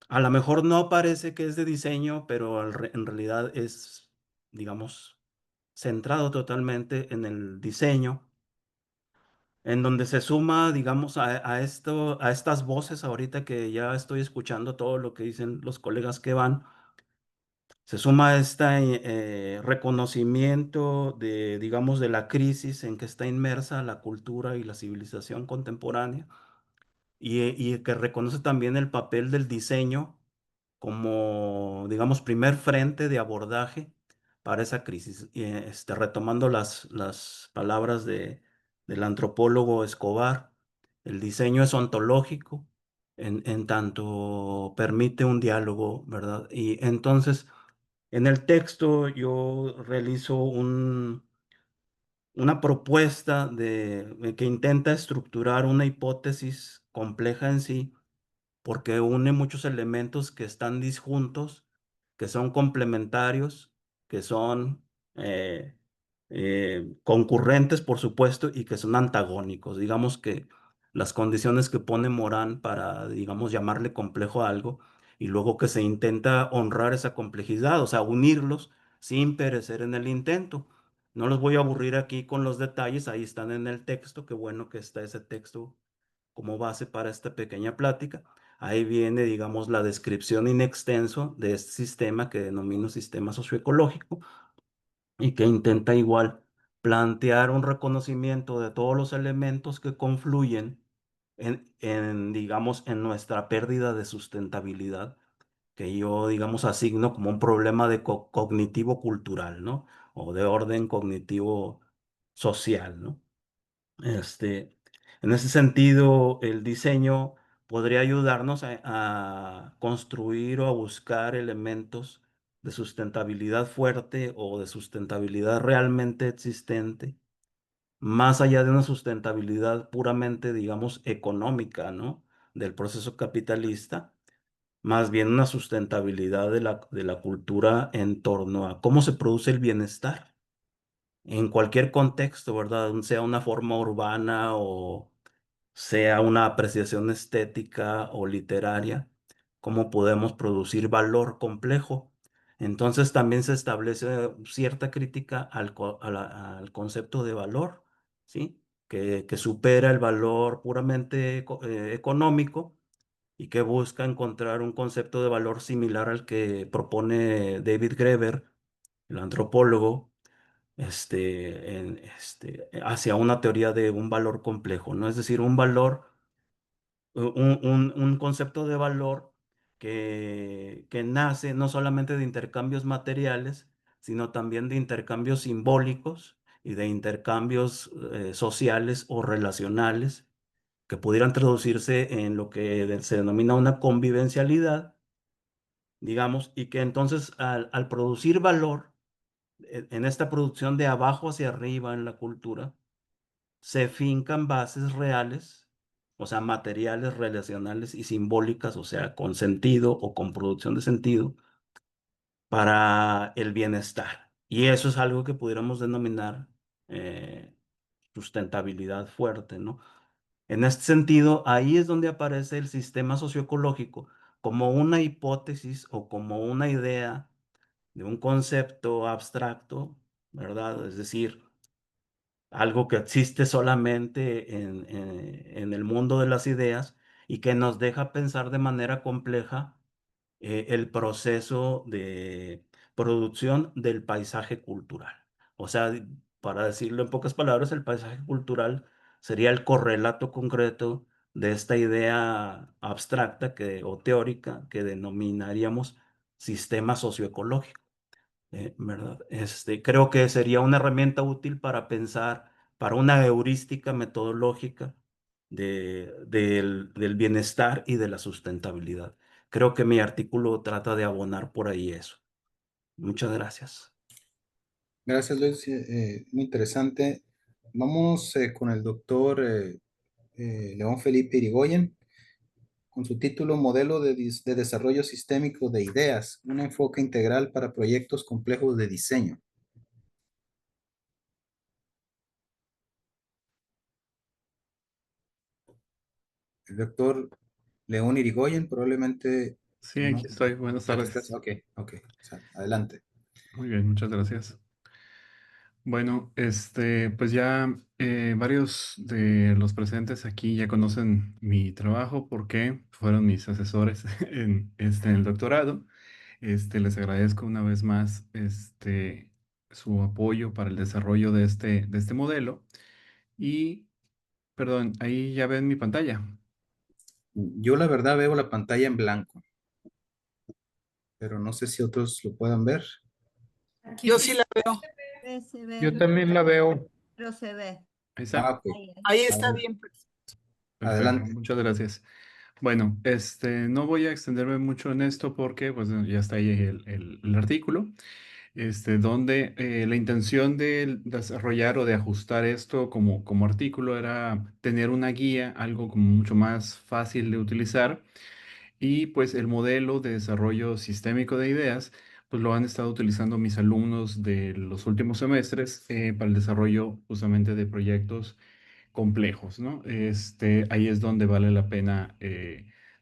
a lo mejor no parece que es de diseño, pero en realidad es, digamos, centrado totalmente en el diseño, en donde se suma, digamos, a estas voces ahorita que ya estoy escuchando todo lo que dicen los colegas que van. Se suma este reconocimiento de, digamos, de la crisis en que está inmersa la cultura y la civilización contemporánea y que reconoce también el papel del diseño como, digamos, primer frente de abordaje para esa crisis. Y, retomando las palabras del antropólogo Escobar, el diseño es ontológico en tanto permite un diálogo, ¿verdad? Y entonces, en el texto yo realizo una propuesta que intenta estructurar una hipótesis compleja en sí, porque une muchos elementos que están disjuntos, que son complementarios, que son concurrentes, por supuesto, y que son antagónicos. Digamos que las condiciones que pone Morán para, digamos, llamarle complejo a algo, y luego que se intenta honrar esa complejidad, o sea, unirlos sin perecer en el intento. No los voy a aburrir aquí con los detalles, ahí están en el texto, qué bueno que está ese texto como base para esta pequeña plática. Ahí viene, digamos, la descripción in extenso de este sistema que denomino sistema socioecológico y que intenta igual plantear un reconocimiento de todos los elementos que confluyen digamos, en nuestra pérdida de sustentabilidad, que yo, digamos, asigno como un problema de cognitivo-cultural, ¿no? O de orden cognitivo social, ¿no? En ese sentido, el diseño podría ayudarnos a construir o a buscar elementos de sustentabilidad fuerte o de sustentabilidad realmente existente, más allá de una sustentabilidad puramente, digamos, económica, ¿no? Del proceso capitalista, más bien una sustentabilidad de la cultura en torno a cómo se produce el bienestar en cualquier contexto, ¿verdad? Sea una forma urbana o sea una apreciación estética o literaria, cómo podemos producir valor complejo. Entonces también se establece cierta crítica al concepto de valor, ¿sí? Que supera el valor puramente económico y que busca encontrar un concepto de valor similar al que propone David Graeber, el antropólogo, hacia una teoría de un valor complejo, ¿no? Es decir, un valor, un concepto de valor que nace no solamente de intercambios materiales, sino también de intercambios simbólicos y de intercambios sociales o relacionales que pudieran traducirse en lo que se denomina una convivencialidad, digamos, y que entonces al producir valor, en esta producción de abajo hacia arriba en la cultura, se fincan bases reales, o sea, materiales, relacionales y simbólicas, o sea, con sentido o con producción de sentido para el bienestar. Y eso es algo que pudiéramos denominar eh, sustentabilidad fuerte, ¿no? En este sentido, ahí es donde aparece el sistema socioecológico como una hipótesis o como una idea de un concepto abstracto, ¿verdad? Es decir, algo que existe solamente en el mundo de las ideas y que nos deja pensar de manera compleja el proceso de producción del paisaje cultural. O sea, para decirlo en pocas palabras, el paisaje cultural sería el correlato concreto de esta idea abstracta o teórica que denominaríamos sistema socioecológico. ¿Verdad? Creo que sería una herramienta útil para pensar, para una heurística metodológica del bienestar y de la sustentabilidad. Creo que mi artículo trata de abonar por ahí eso. Muchas gracias. Gracias, Luis. Muy interesante. Vamos con el doctor León Felipe Irigoyen, con su título Modelo de Desarrollo Sistémico de Ideas, un enfoque integral para proyectos complejos de diseño. El doctor León Irigoyen probablemente... Sí, no, aquí estoy. Buenas tardes. Ok, ok. Adelante. Muy bien, muchas gracias. Bueno, pues ya varios de los presentes aquí ya conocen mi trabajo porque fueron mis asesores en el doctorado. Les agradezco una vez más su apoyo para el desarrollo de este modelo. Y, perdón, ahí ya ven mi pantalla. Yo la verdad veo la pantalla en blanco, pero no sé si otros lo puedan ver. Yo sí la veo. Se ve, Yo también la veo. pero se ve. Ahí está. Ok. Ahí está Adelante. bien. Perfecto, Adelante. muchas gracias. Bueno, no voy a extenderme mucho en esto porque pues ya está ahí el artículo, donde la intención de desarrollar o de ajustar esto como artículo era tener una guía, algo como mucho más fácil de utilizar y pues el modelo de desarrollo sistémico de ideas, pues lo han estado utilizando mis alumnos de los últimos semestres para el desarrollo justamente de proyectos complejos, ¿no? Ahí es donde vale la pena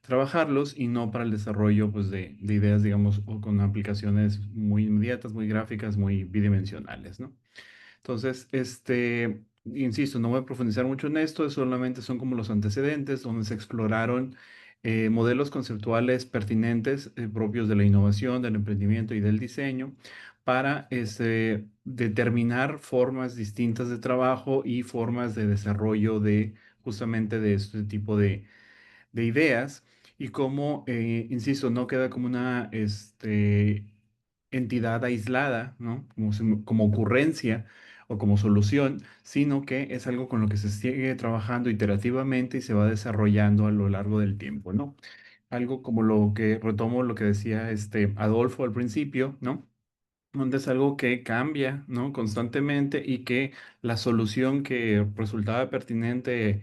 trabajarlos y no para el desarrollo pues, de ideas, digamos, o con aplicaciones muy inmediatas, muy gráficas, muy bidimensionales, ¿no? Entonces, insisto, no voy a profundizar mucho en esto, solamente son como los antecedentes donde se exploraron modelos conceptuales pertinentes propios de la innovación, del emprendimiento y del diseño para determinar formas distintas de trabajo y formas de desarrollo de justamente de este tipo de ideas y cómo, insisto, no queda como una entidad aislada, ¿no? Como ocurrencia o como solución, sino que es algo con lo que se sigue trabajando iterativamente y se va desarrollando a lo largo del tiempo, ¿no? Algo como lo que retomo lo que decía Adolfo al principio, ¿no? Donde es algo que cambia, ¿no? Constantemente y que la solución que resultaba pertinente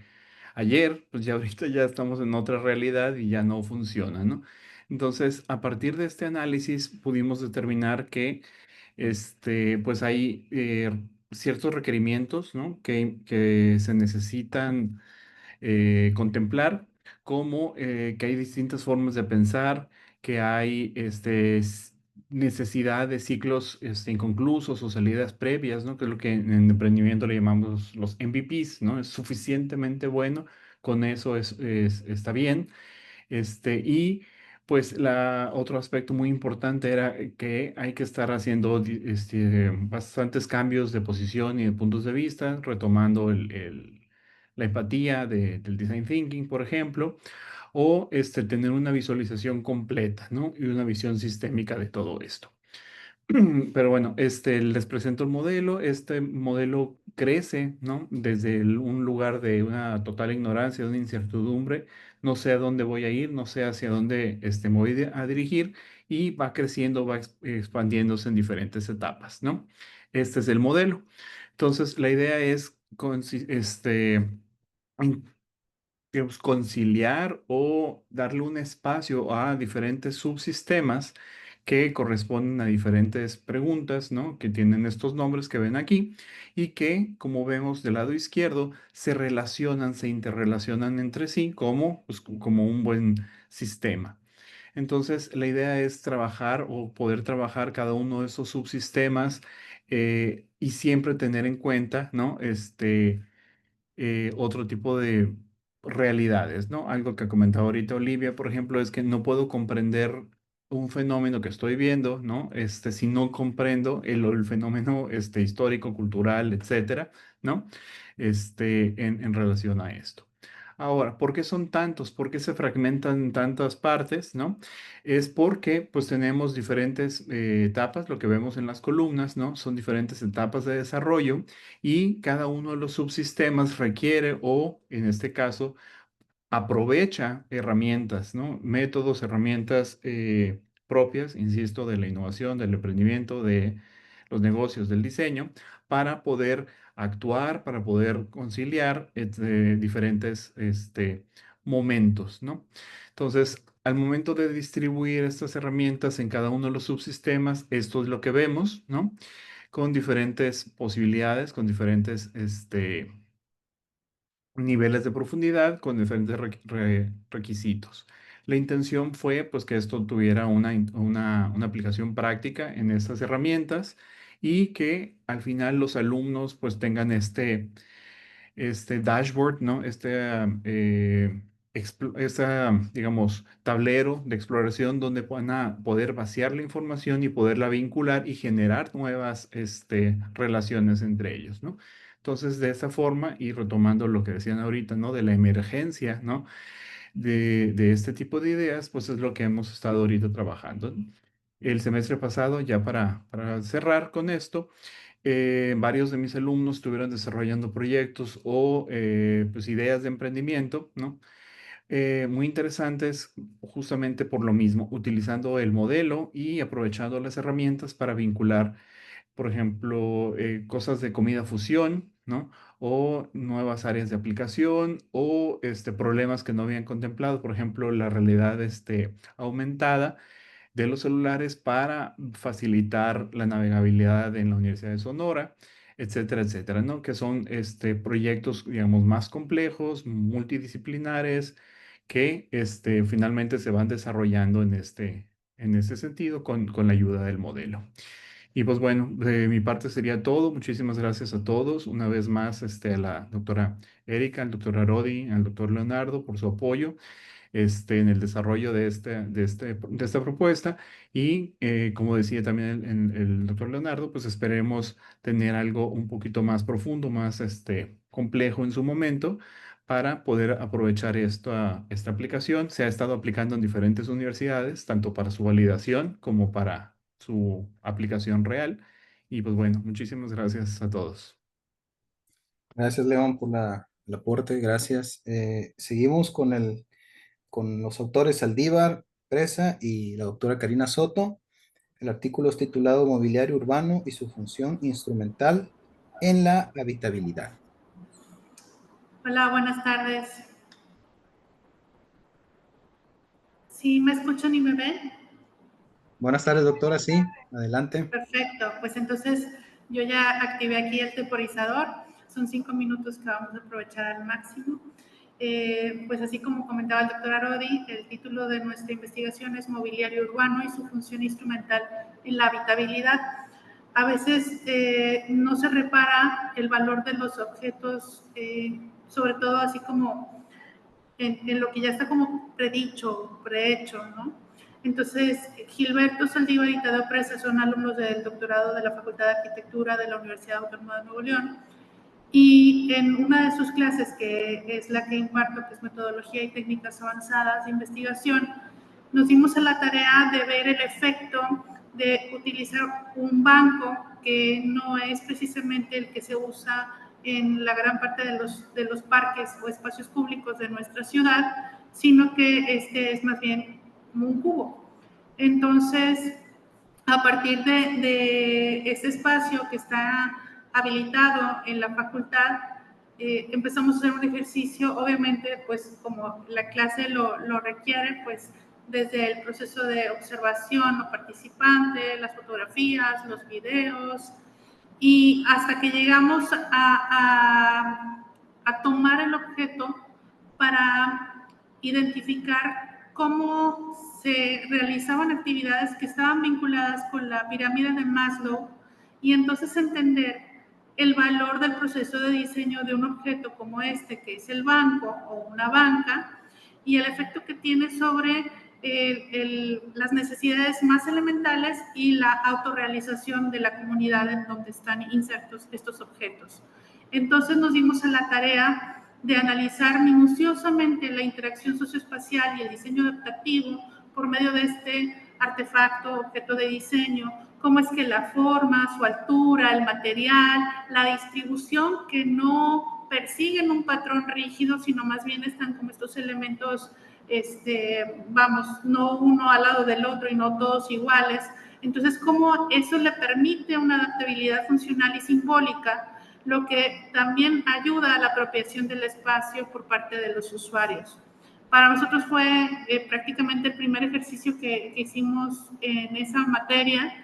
ayer, pues ya ahorita ya estamos en otra realidad y ya no funciona, ¿no? Entonces, a partir de este análisis pudimos determinar que pues hay ciertos requerimientos, ¿no? que se necesitan contemplar, como que hay distintas formas de pensar, que hay necesidad de ciclos inconclusos o salidas previas, ¿no? Que es lo que en emprendimiento le llamamos los MVPs, ¿no? Es suficientemente bueno, con eso está bien. Y pues otro aspecto muy importante era que hay que estar haciendo bastantes cambios de posición y de puntos de vista, retomando la empatía del design thinking, por ejemplo, o tener una visualización completa, ¿no? Y una visión sistémica de todo esto. Pero bueno, les presento el modelo. Este modelo crece, ¿no? Desde un lugar de una total ignorancia, de una incertidumbre. No sé a dónde voy a ir, no sé hacia dónde me voy a dirigir, y va creciendo, va expandiéndose en diferentes etapas, ¿no? Este es el modelo. Entonces, la idea es digamos, conciliar o darle un espacio a diferentes subsistemas que corresponden a diferentes preguntas, ¿no? Que tienen estos nombres que ven aquí, y que, como vemos del lado izquierdo, se relacionan, se interrelacionan entre sí como, pues, como un buen sistema. Entonces, la idea es trabajar o poder trabajar cada uno de esos subsistemas, y siempre tener en cuenta, ¿no? Otro tipo de realidades, ¿no? Algo que ha comentado ahorita Olivia, por ejemplo, es que no puedo comprender un fenómeno que estoy viendo, ¿no? Si no comprendo el fenómeno histórico, cultural, etcétera, ¿no? En relación a esto. Ahora, ¿por qué son tantos? ¿Por qué se fragmentan en tantas partes, no? Es porque, pues, tenemos diferentes etapas, lo que vemos en las columnas, ¿no? Son diferentes etapas de desarrollo, y cada uno de los subsistemas requiere, o en este caso, aprovecha herramientas, ¿no? Métodos, herramientas propias, insisto, de la innovación, del emprendimiento, de los negocios, del diseño, para poder actuar, para poder conciliar diferentes momentos, ¿no? Entonces, al momento de distribuir estas herramientas en cada uno de los subsistemas, esto es lo que vemos, ¿no? Con diferentes posibilidades, con diferentes niveles de profundidad, con diferentes requisitos. La intención fue, pues, que esto tuviera una aplicación práctica en estas herramientas, y que al final los alumnos, pues, tengan este dashboard, ¿no? Digamos, tablero de exploración, donde van a poder vaciar la información y poderla vincular y generar nuevas relaciones entre ellos, ¿no? Entonces, de esta forma, y retomando lo que decían ahorita, ¿no? De la emergencia, ¿no? De este tipo de ideas, pues es lo que hemos estado ahorita trabajando, ¿no? El semestre pasado, ya para cerrar con esto, varios de mis alumnos estuvieron desarrollando proyectos o pues ideas de emprendimiento, ¿no? Muy interesantes, justamente por lo mismo, utilizando el modelo y aprovechando las herramientas para vincular, por ejemplo, cosas de comida fusión, ¿no? O nuevas áreas de aplicación, o problemas que no habían contemplado, por ejemplo, la realidad aumentada de los celulares para facilitar la navegabilidad en la Universidad de Sonora, etcétera, etcétera, ¿no? Que son proyectos, digamos, más complejos, multidisciplinares, que finalmente se van desarrollando en este sentido con la ayuda del modelo. Y pues bueno, de mi parte sería todo. Muchísimas gracias a todos. Una vez más, a la doctora Erika, al doctor Arodi, al doctor Leonardo por su apoyo en el desarrollo de esta propuesta. Y como decía también el doctor Leonardo, pues esperemos tener algo un poquito más profundo, más complejo en su momento, para poder aprovechar esta aplicación. Se ha estado aplicando en diferentes universidades, tanto para su validación como para su aplicación real. Y pues bueno, muchísimas gracias a todos. Gracias, León, por el aporte. Gracias. Seguimos con los autores Saldívar Presa y la doctora Karina Soto. El artículo es titulado Mobiliario Urbano y su función instrumental en la habitabilidad. Hola, buenas tardes. ¿Sí me escuchan y me ven? Buenas tardes, doctora. Sí, adelante. Perfecto, pues entonces yo ya activé aquí el temporizador. Son 5 minutos que vamos a aprovechar al máximo. Pues así como comentaba el doctor Arodi, el título de nuestra investigación es Mobiliario Urbano y su función instrumental en la habitabilidad. A veces no se repara el valor de los objetos, sobre todo así como en lo que ya está como predicho, prehecho, ¿no? Entonces, Gilberto Saldívar y Tadeo Presa son alumnos del doctorado de la Facultad de Arquitectura de la Universidad Autónoma de Nuevo León, y en una de sus clases, que es la que imparto, que es Metodología y Técnicas Avanzadas de Investigación, nos dimos a la tarea de ver el efecto de utilizar un banco que no es precisamente el que se usa en la gran parte de los parques o espacios públicos de nuestra ciudad, sino que este es más bien un cubo. Entonces, a partir de este espacio que está habilitado en la facultad, empezamos a hacer un ejercicio, obviamente, pues como la clase lo requiere, pues desde el proceso de observación o participante, las fotografías, los videos, y hasta que llegamos a tomar el objeto para identificar cómo se realizaban actividades que estaban vinculadas con la pirámide de Maslow, y entonces entender el valor del proceso de diseño de un objeto como este, que es el banco o una banca, y el efecto que tiene sobre las necesidades más elementales y la autorrealización de la comunidad en donde están insertos estos objetos. Entonces nos dimos a la tarea de analizar minuciosamente la interacción socioespacial y el diseño adaptativo por medio de este artefacto, objeto de diseño, cómo es que la forma, su altura, el material, la distribución, que no persiguen un patrón rígido, sino más bien están como estos elementos, vamos, no uno al lado del otro y no todos iguales. Entonces, cómo eso le permite una adaptabilidad funcional y simbólica, lo que también ayuda a la apropiación del espacio por parte de los usuarios. Para nosotros fue prácticamente el primer ejercicio que hicimos en esa materia,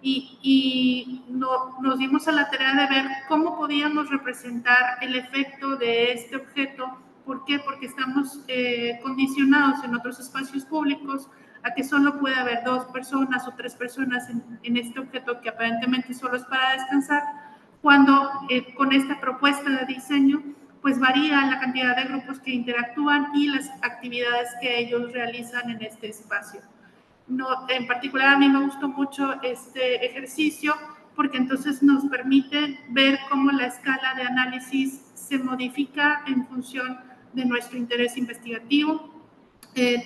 y nos dimos a la tarea de ver cómo podíamos representar el efecto de este objeto. ¿Por qué? Porque estamos condicionados en otros espacios públicos a que solo puede haber 2 personas o 3 personas en este objeto que aparentemente solo es para descansar, cuando con esta propuesta de diseño pues varía la cantidad de grupos que interactúan y las actividades que ellos realizan en este espacio. No, en particular a mí me gustó mucho este ejercicio porque entonces nos permite ver cómo la escala de análisis se modifica en función de nuestro interés investigativo.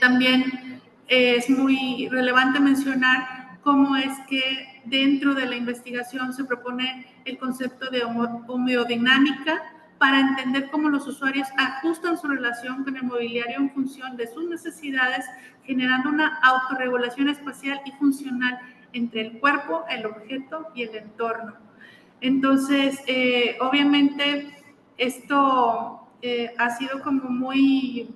También es muy relevante mencionar cómo es que dentro de la investigación se propone el concepto de homeodinámica para entender cómo los usuarios ajustan su relación con el mobiliario en función de sus necesidades, generando una autorregulación espacial y funcional entre el cuerpo, el objeto y el entorno. Entonces, obviamente, esto ha sido como muy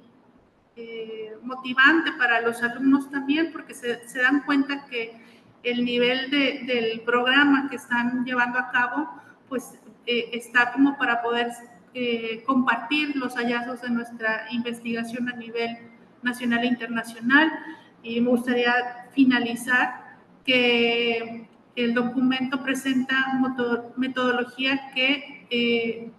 motivante para los alumnos también, porque se dan cuenta que el nivel del programa que están llevando a cabo, pues está como para poder compartir los hallazgos de nuestra investigación a nivel nacional e internacional. Y me gustaría finalizar que el documento presenta metodología que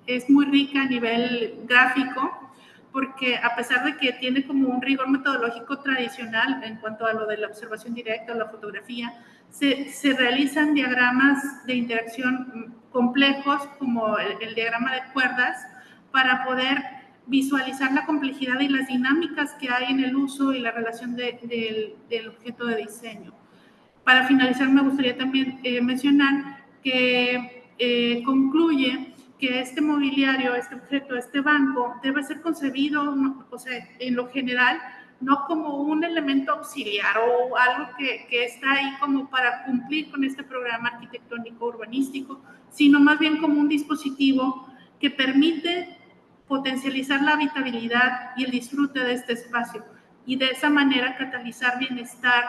es muy rica a nivel gráfico, porque a pesar de que tiene como un rigor metodológico tradicional en cuanto a lo de la observación directa o la fotografía, se realizan diagramas de interacción complejos, como el diagrama de cuerdas, para poder visualizar la complejidad y las dinámicas que hay en el uso y la relación del objeto de diseño. Para finalizar, me gustaría también mencionar que concluye que este mobiliario, este objeto, este banco, debe ser concebido, o sea, en lo general, no como un elemento auxiliar o algo que está ahí como para cumplir con este programa arquitectónico urbanístico, sino más bien como un dispositivo que permite potencializar la habitabilidad y el disfrute de este espacio. y de esa manera catalizar bienestar,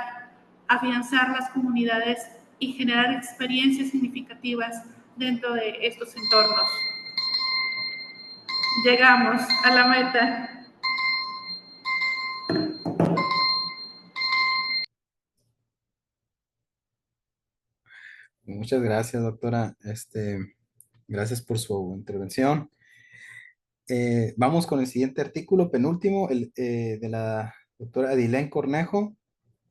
afianzar las comunidades y generar experiencias significativas dentro de estos entornos. Llegamos a la meta. Muchas gracias, doctora. Gracias por su intervención. Vamos con el siguiente artículo, penúltimo, de la doctora Adilén Cornejo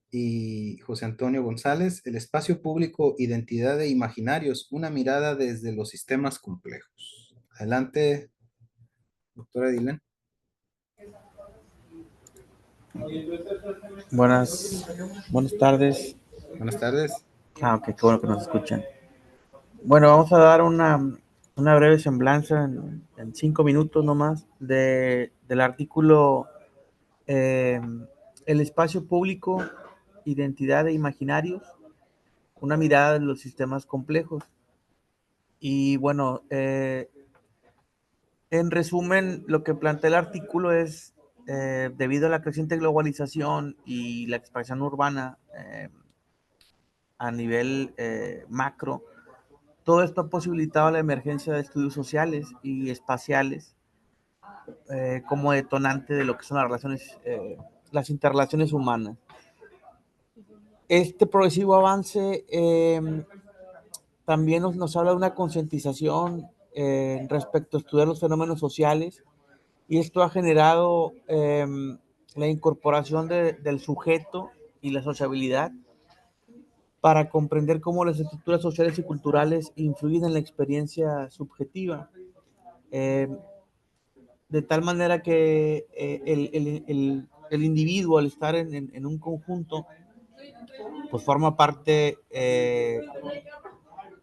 y José Antonio González, El espacio público, identidad e imaginarios, una mirada desde los sistemas complejos. Adelante, doctora Adilén. Buenas tardes. Buenas tardes. Ok, qué bueno que nos escuchan. Bueno, vamos a dar una breve semblanza en 5 minutos nomás del artículo El espacio público, identidad e imaginarios, una mirada de los sistemas complejos. Y bueno, en resumen, lo que plantea el artículo es, debido a la creciente globalización y la expansión urbana a nivel macro, todo esto ha posibilitado la emergencia de estudios sociales y espaciales como detonante de lo que son las relaciones, las interrelaciones humanas. Este progresivo avance también nos habla de una concientización respecto a estudiar los fenómenos sociales, y esto ha generado la incorporación del sujeto y la sociabilidad para comprender cómo las estructuras sociales y culturales influyen en la experiencia subjetiva, de tal manera que el individuo, al estar en un conjunto, pues forma parte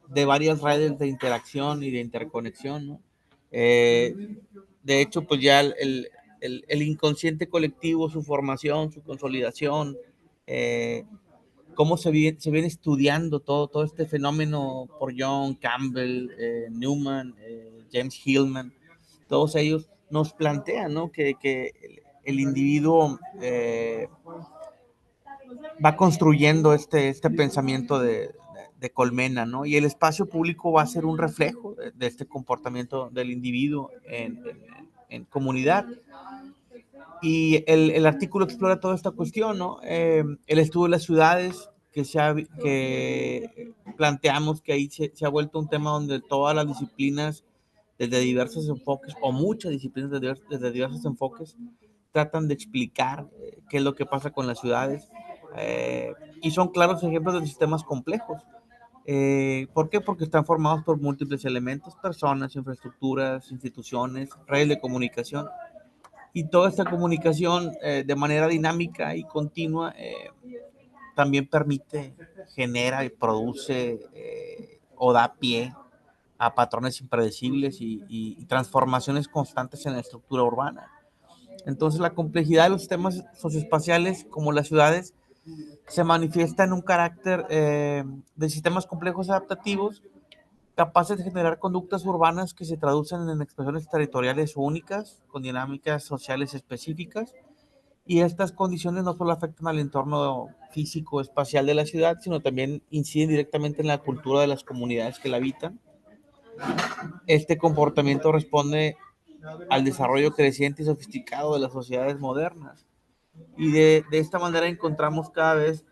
de varias redes de interacción y de interconexión, ¿no? De hecho, pues ya el inconsciente colectivo, su formación, su consolidación, cómo se viene estudiando todo este fenómeno por John Campbell, Newman, James Hillman, todos ellos nos plantean, ¿no?, que el individuo va construyendo este pensamiento de colmena, ¿no? Y el espacio público va a ser un reflejo de este comportamiento del individuo en comunidad. Y el artículo explora toda esta cuestión, ¿no? El estudio de las ciudades, que planteamos que ahí se ha vuelto un tema donde todas las disciplinas, desde diversos enfoques, o muchas disciplinas desde diversos enfoques, tratan de explicar qué es lo que pasa con las ciudades, y son claros ejemplos de sistemas complejos. ¿Por qué? Porque están formados por múltiples elementos, personas, infraestructuras, instituciones, redes de comunicación, y toda esta comunicación de manera dinámica y continua también permite, genera y produce o da pie a patrones impredecibles y transformaciones constantes en la estructura urbana. Entonces, la complejidad de los sistemas socioespaciales, como las ciudades, se manifiesta en un carácter de sistemas complejos adaptativos, capaces de generar conductas urbanas que se traducen en expresiones territoriales únicas, con dinámicas sociales específicas, y estas condiciones no solo afectan al entorno físico espacial de la ciudad, sino también inciden directamente en la cultura de las comunidades que la habitan. Este comportamiento responde al desarrollo creciente y sofisticado de las sociedades modernas, y de esta manera encontramos cada vez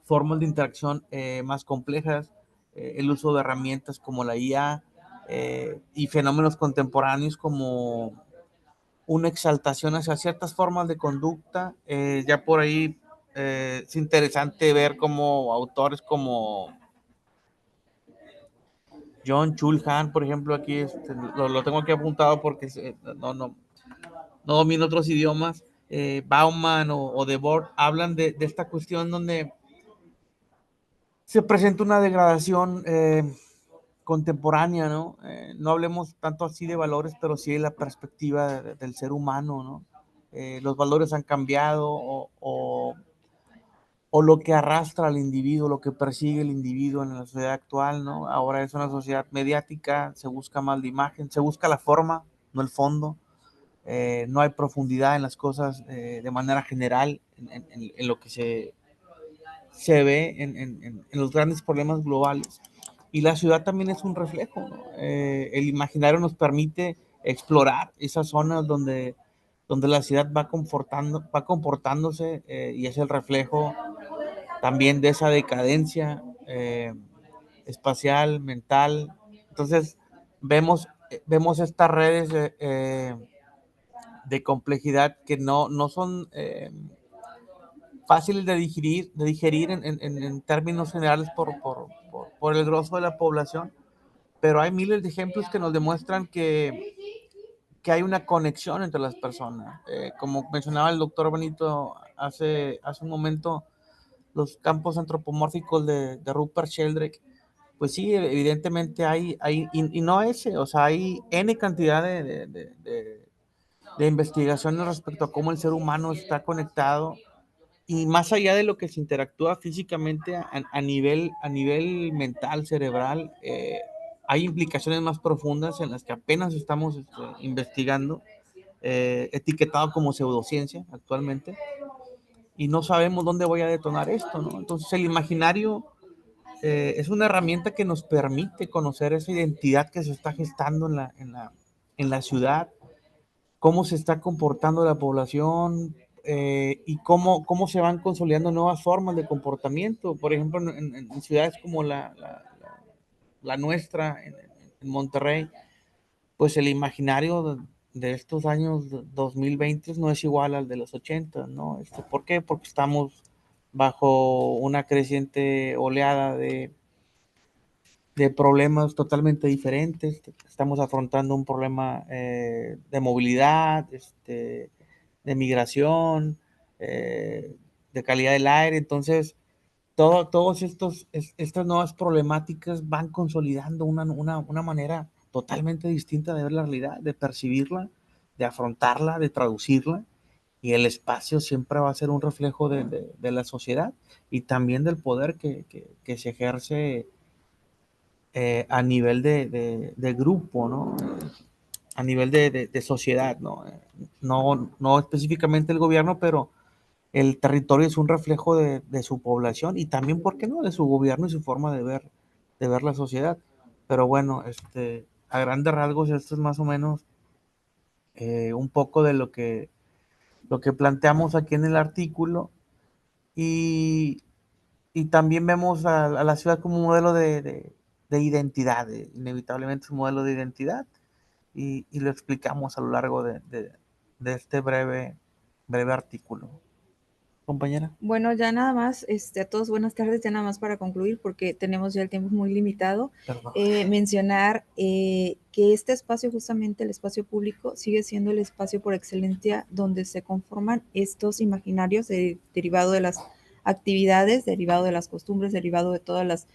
formas de interacción más complejas, el uso de herramientas como la IA, y fenómenos contemporáneos como una exaltación hacia ciertas formas de conducta. Ya por ahí es interesante ver cómo autores como John Chulhan, por ejemplo, aquí lo tengo aquí apuntado porque no domino otros idiomas, Bauman o Debord hablan de esta cuestión donde se presenta una degradación contemporánea, ¿no? No hablemos tanto así de valores, pero sí de la perspectiva del ser humano, ¿no? Los valores han cambiado, o lo que arrastra al individuo, lo que persigue el individuo en la sociedad actual, ¿no? Ahora es una sociedad mediática, se busca más la imagen, se busca la forma, no el fondo. no hay profundidad en las cosas de manera general, en lo que se ve en los grandes problemas globales. Y la ciudad también es un reflejo, ¿no? El imaginario nos permite explorar esas zonas donde la ciudad va comportándose y es el reflejo también de esa decadencia espacial, mental. Entonces, vemos estas redes de complejidad que no son fáciles de digerir en términos generales por el grosso de la población, pero hay miles de ejemplos que nos demuestran que hay una conexión entre las personas. Como mencionaba el doctor Benito hace un momento, los campos antropomórficos de Rupert Sheldrake, pues sí, evidentemente hay y no ese, o sea, hay N cantidad de investigaciones respecto a cómo el ser humano está conectado y más allá de lo que se interactúa físicamente a nivel mental, cerebral, hay implicaciones más profundas en las que apenas estamos investigando, etiquetado como pseudociencia actualmente, y no sabemos dónde voy a detonar esto, ¿no? Entonces el imaginario es una herramienta que nos permite conocer esa identidad que se está gestando en la ciudad, cómo se está comportando la población y cómo se van consolidando nuevas formas de comportamiento. Por ejemplo, en ciudades como la nuestra, en Monterrey, pues el imaginario de estos años 2020 no es igual al de los 80, ¿no? ¿Por qué? Porque estamos bajo una creciente oleada de problemas totalmente diferentes. Estamos afrontando un problema de movilidad, de migración, de calidad del aire. Entonces, todos estas nuevas problemáticas van consolidando una manera totalmente distinta de ver la realidad, de percibirla, de afrontarla, de traducirla. Y el espacio siempre va a ser un reflejo de la sociedad y también del poder que se ejerce a nivel de grupo, ¿no? A nivel de sociedad, ¿no? No específicamente el gobierno, pero el territorio es un reflejo de su población y también, ¿por qué no?, de su gobierno y su forma de ver la sociedad. Pero bueno, a grandes rasgos, esto es más o menos un poco de lo que planteamos aquí en el artículo y también vemos a la ciudad como un modelo de identidad, inevitablemente es un modelo de identidad y lo explicamos a lo largo de este breve artículo. Compañera. Bueno, ya nada más, a todos buenas tardes, ya nada más para concluir, porque tenemos ya el tiempo muy limitado, mencionar que este espacio, justamente el espacio público, sigue siendo el espacio por excelencia donde se conforman estos imaginarios derivado de las actividades, derivado de las costumbres, derivado de todas las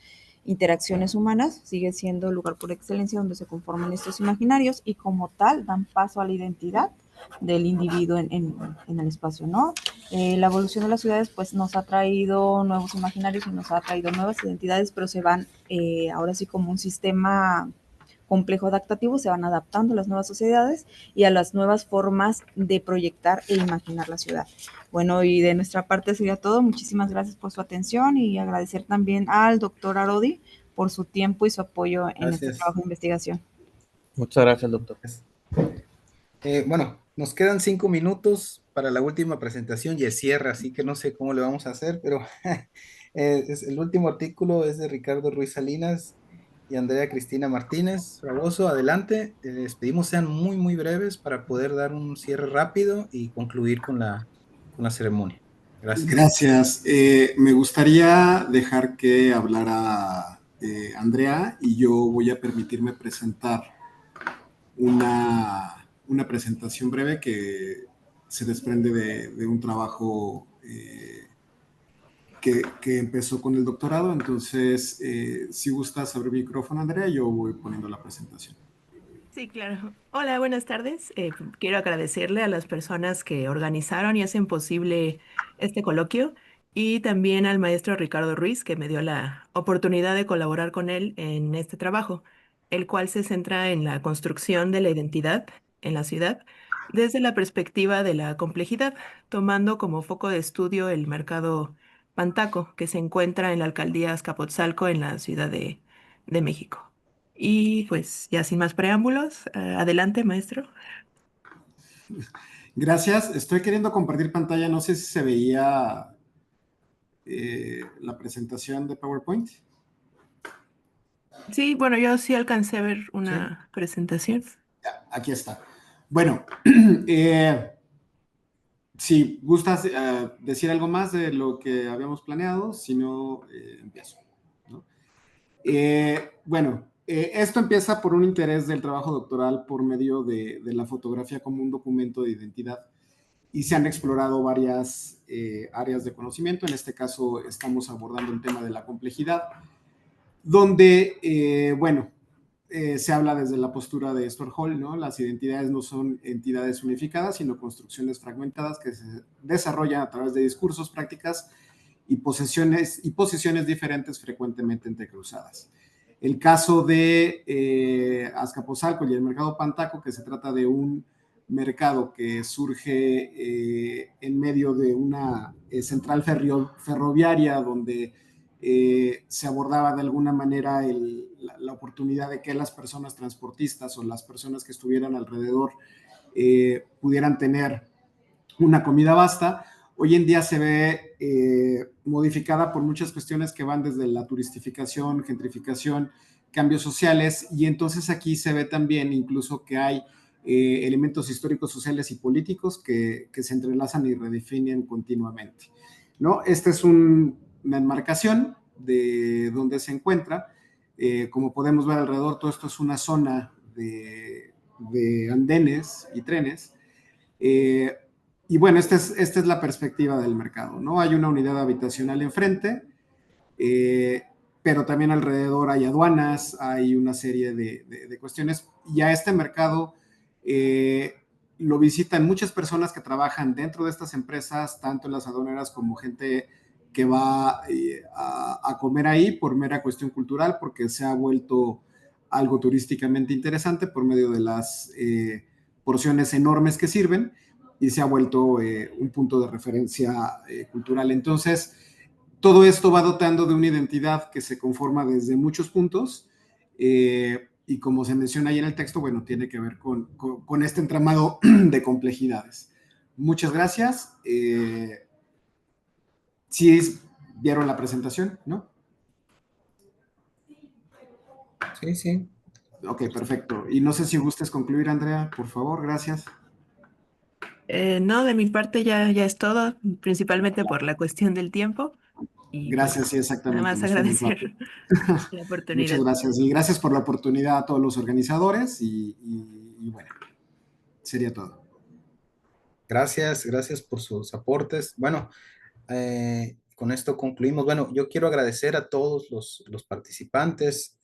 interacciones humanas, sigue siendo el lugar por excelencia donde se conforman estos imaginarios y como tal dan paso a la identidad del individuo en el espacio, ¿no? La evolución de las ciudades pues nos ha traído nuevos imaginarios y nos ha traído nuevas identidades, pero se van ahora sí como un sistema complejo adaptativo, se van adaptando a las nuevas sociedades y a las nuevas formas de proyectar e imaginar la ciudad. Bueno, y de nuestra parte sería todo. Muchísimas gracias por su atención y agradecer también al doctor Arodi por su tiempo y su apoyo en este trabajo de investigación. Muchas gracias, doctor. Bueno, nos quedan 5 minutos para la última presentación y el cierre, así que no sé cómo le vamos a hacer, pero el último artículo es de Ricardo Ruiz Salinas y Andrea Cristina Martínez Fragoso. Adelante, les pedimos sean muy, muy breves para poder dar un cierre rápido y concluir con la ceremonia. Gracias. Gracias. Me gustaría dejar que hablara Andrea y yo voy a permitirme presentar una presentación breve que se desprende de un trabajo que empezó con el doctorado. Entonces, si gustas abrir el micrófono, Andrea, yo voy poniendo la presentación. Sí, claro. Hola, buenas tardes. Quiero agradecerle a las personas que organizaron y hacen posible este coloquio y también al maestro Ricardo Ruiz, que me dio la oportunidad de colaborar con él en este trabajo, el cual se centra en la construcción de la identidad en la ciudad desde la perspectiva de la complejidad, tomando como foco de estudio el mercado Pantaco, que se encuentra en la alcaldía Azcapotzalco, en la Ciudad de México. Y pues ya sin más preámbulos, adelante, maestro. Gracias. Estoy queriendo compartir pantalla. No sé si se veía la presentación de PowerPoint. Sí, bueno, yo sí alcancé a ver una presentación. Aquí está. Bueno, si gustas decir algo más de lo que habíamos planeado, si no, empiezo, ¿no? Bueno, esto empieza por un interés del trabajo doctoral por medio de la fotografía como un documento de identidad y se han explorado varias áreas de conocimiento. En este caso estamos abordando el tema de la complejidad, donde, bueno, se habla desde la postura de Storhol, ¿no? Las identidades no son entidades unificadas, sino construcciones fragmentadas que se desarrollan a través de discursos, prácticas y posiciones diferentes frecuentemente entrecruzadas. El caso de Azcapotzalco y el mercado Pantaco, que se trata de un mercado que surge en medio de una central ferroviaria donde se abordaba de alguna manera la oportunidad de que las personas transportistas o las personas que estuvieran alrededor pudieran tener una comida basta. Hoy en día se ve modificada por muchas cuestiones que van desde la turistificación, gentrificación, cambios sociales, y entonces aquí se ve también incluso que hay elementos históricos, sociales y políticos que se entrelazan y redefinen continuamente, ¿no? Esta es una enmarcación de donde se encuentra. Como podemos ver alrededor, todo esto es una zona de andenes y trenes. Y bueno, esta es la perspectiva del mercado, ¿no? Hay una unidad habitacional enfrente, pero también alrededor hay aduanas, hay una serie de cuestiones, y a este mercado lo visitan muchas personas que trabajan dentro de estas empresas, tanto en las aduaneras como gente que va a comer ahí por mera cuestión cultural, porque se ha vuelto algo turísticamente interesante por medio de las porciones enormes que sirven, y se ha vuelto un punto de referencia cultural. Entonces, todo esto va dotando de una identidad que se conforma desde muchos puntos, y como se menciona ahí en el texto, bueno, tiene que ver con este entramado de complejidades. Muchas gracias. ¿Sí vieron la presentación, no? Sí, sí. Ok, perfecto. Y no sé si gustes concluir, Andrea, por favor, gracias. No, de mi parte ya es todo, principalmente por la cuestión del tiempo. Y Gracias, pues sí, nada exactamente. más Nos fuimos rápido. agradecer la Muchas oportunidad. gracias. Y gracias por la oportunidad a todos los organizadores y bueno, sería todo. Gracias por sus aportes. Bueno, con esto concluimos. Bueno, yo quiero agradecer a todos los participantes,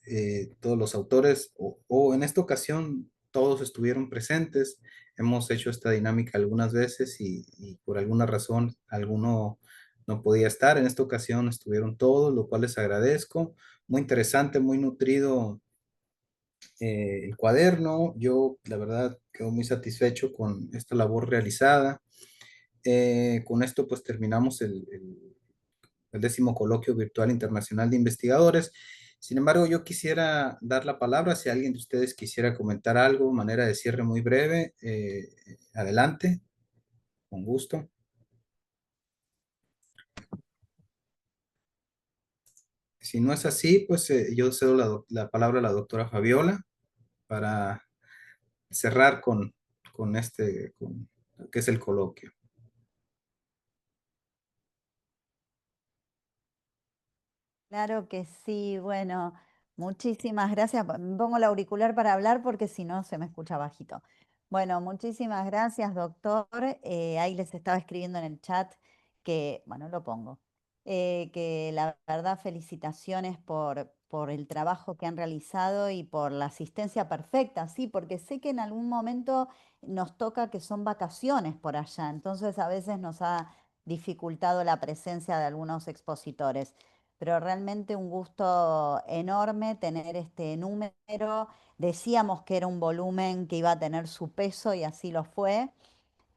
todos los autores, o en esta ocasión todos estuvieron presentes. Hemos hecho esta dinámica algunas veces y por alguna razón alguno no podía estar. En esta ocasión estuvieron todos, lo cual les agradezco. Muy interesante, muy nutrido el cuaderno. Yo, la verdad, quedo muy satisfecho con esta labor realizada. Con esto, pues terminamos el 10º Coloquio Virtual Internacional de Investigadores. Sin embargo, yo quisiera dar la palabra si alguien de ustedes quisiera comentar algo, manera de cierre muy breve. Adelante, con gusto. Si no es así, pues yo cedo la palabra a la doctora Fabiola para cerrar con que es el coloquio. Claro que sí, bueno, muchísimas gracias. Me pongo el auricular para hablar porque si no se me escucha bajito. Bueno, muchísimas gracias, doctor. Ahí les estaba escribiendo en el chat que, bueno, lo pongo, que la verdad felicitaciones por el trabajo que han realizado y por la asistencia perfecta, sí, porque sé que en algún momento nos toca que son vacaciones por allá, entonces a veces nos ha dificultado la presencia de algunos expositores. pero realmente un gusto enorme tener este número. Decíamos que era un volumen que iba a tener su peso y así lo fue.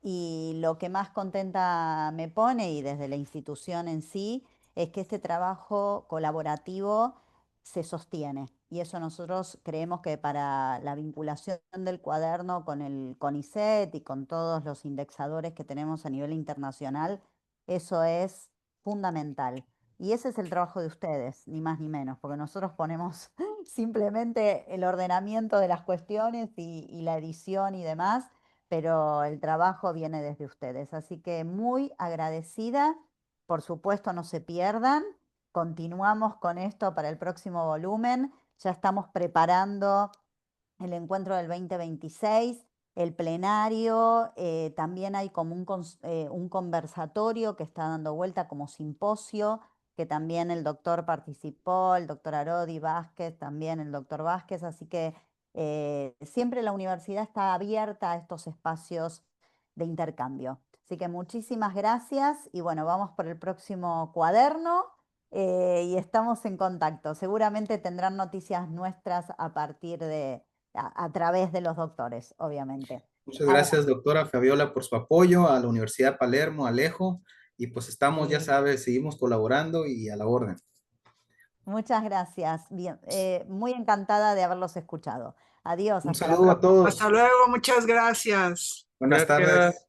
Y lo que más contenta me pone, y desde la institución en sí, es que este trabajo colaborativo se sostiene. Y eso nosotros creemos que para la vinculación del cuaderno con el CONICET y con todos los indexadores que tenemos a nivel internacional, eso es fundamental. Y ese es el trabajo de ustedes, ni más ni menos, porque nosotros ponemos simplemente el ordenamiento de las cuestiones y la edición y demás, pero el trabajo viene desde ustedes. Así que muy agradecida. Por supuesto, no se pierdan. Continuamos con esto para el próximo volumen. Ya estamos preparando el encuentro del 2026, el plenario. También hay como un conversatorio que está dando vuelta como simposio, que también el doctor participó, el doctor Arodi Vázquez, también el doctor Vázquez. Así que siempre la universidad está abierta a estos espacios de intercambio. Así que muchísimas gracias y bueno, vamos por el próximo cuaderno y estamos en contacto. Seguramente tendrán noticias nuestras a través de los doctores, obviamente. Muchas gracias, doctora Fabiola, por su apoyo a la Universidad de Palermo, Alejo, y pues estamos, ya sabes, seguimos colaborando y a la orden. Muchas gracias. Bien, muy encantada de haberlos escuchado. Adiós. Un Hasta la saludo a próxima. todos. Hasta luego, muchas gracias. Buenas tardes.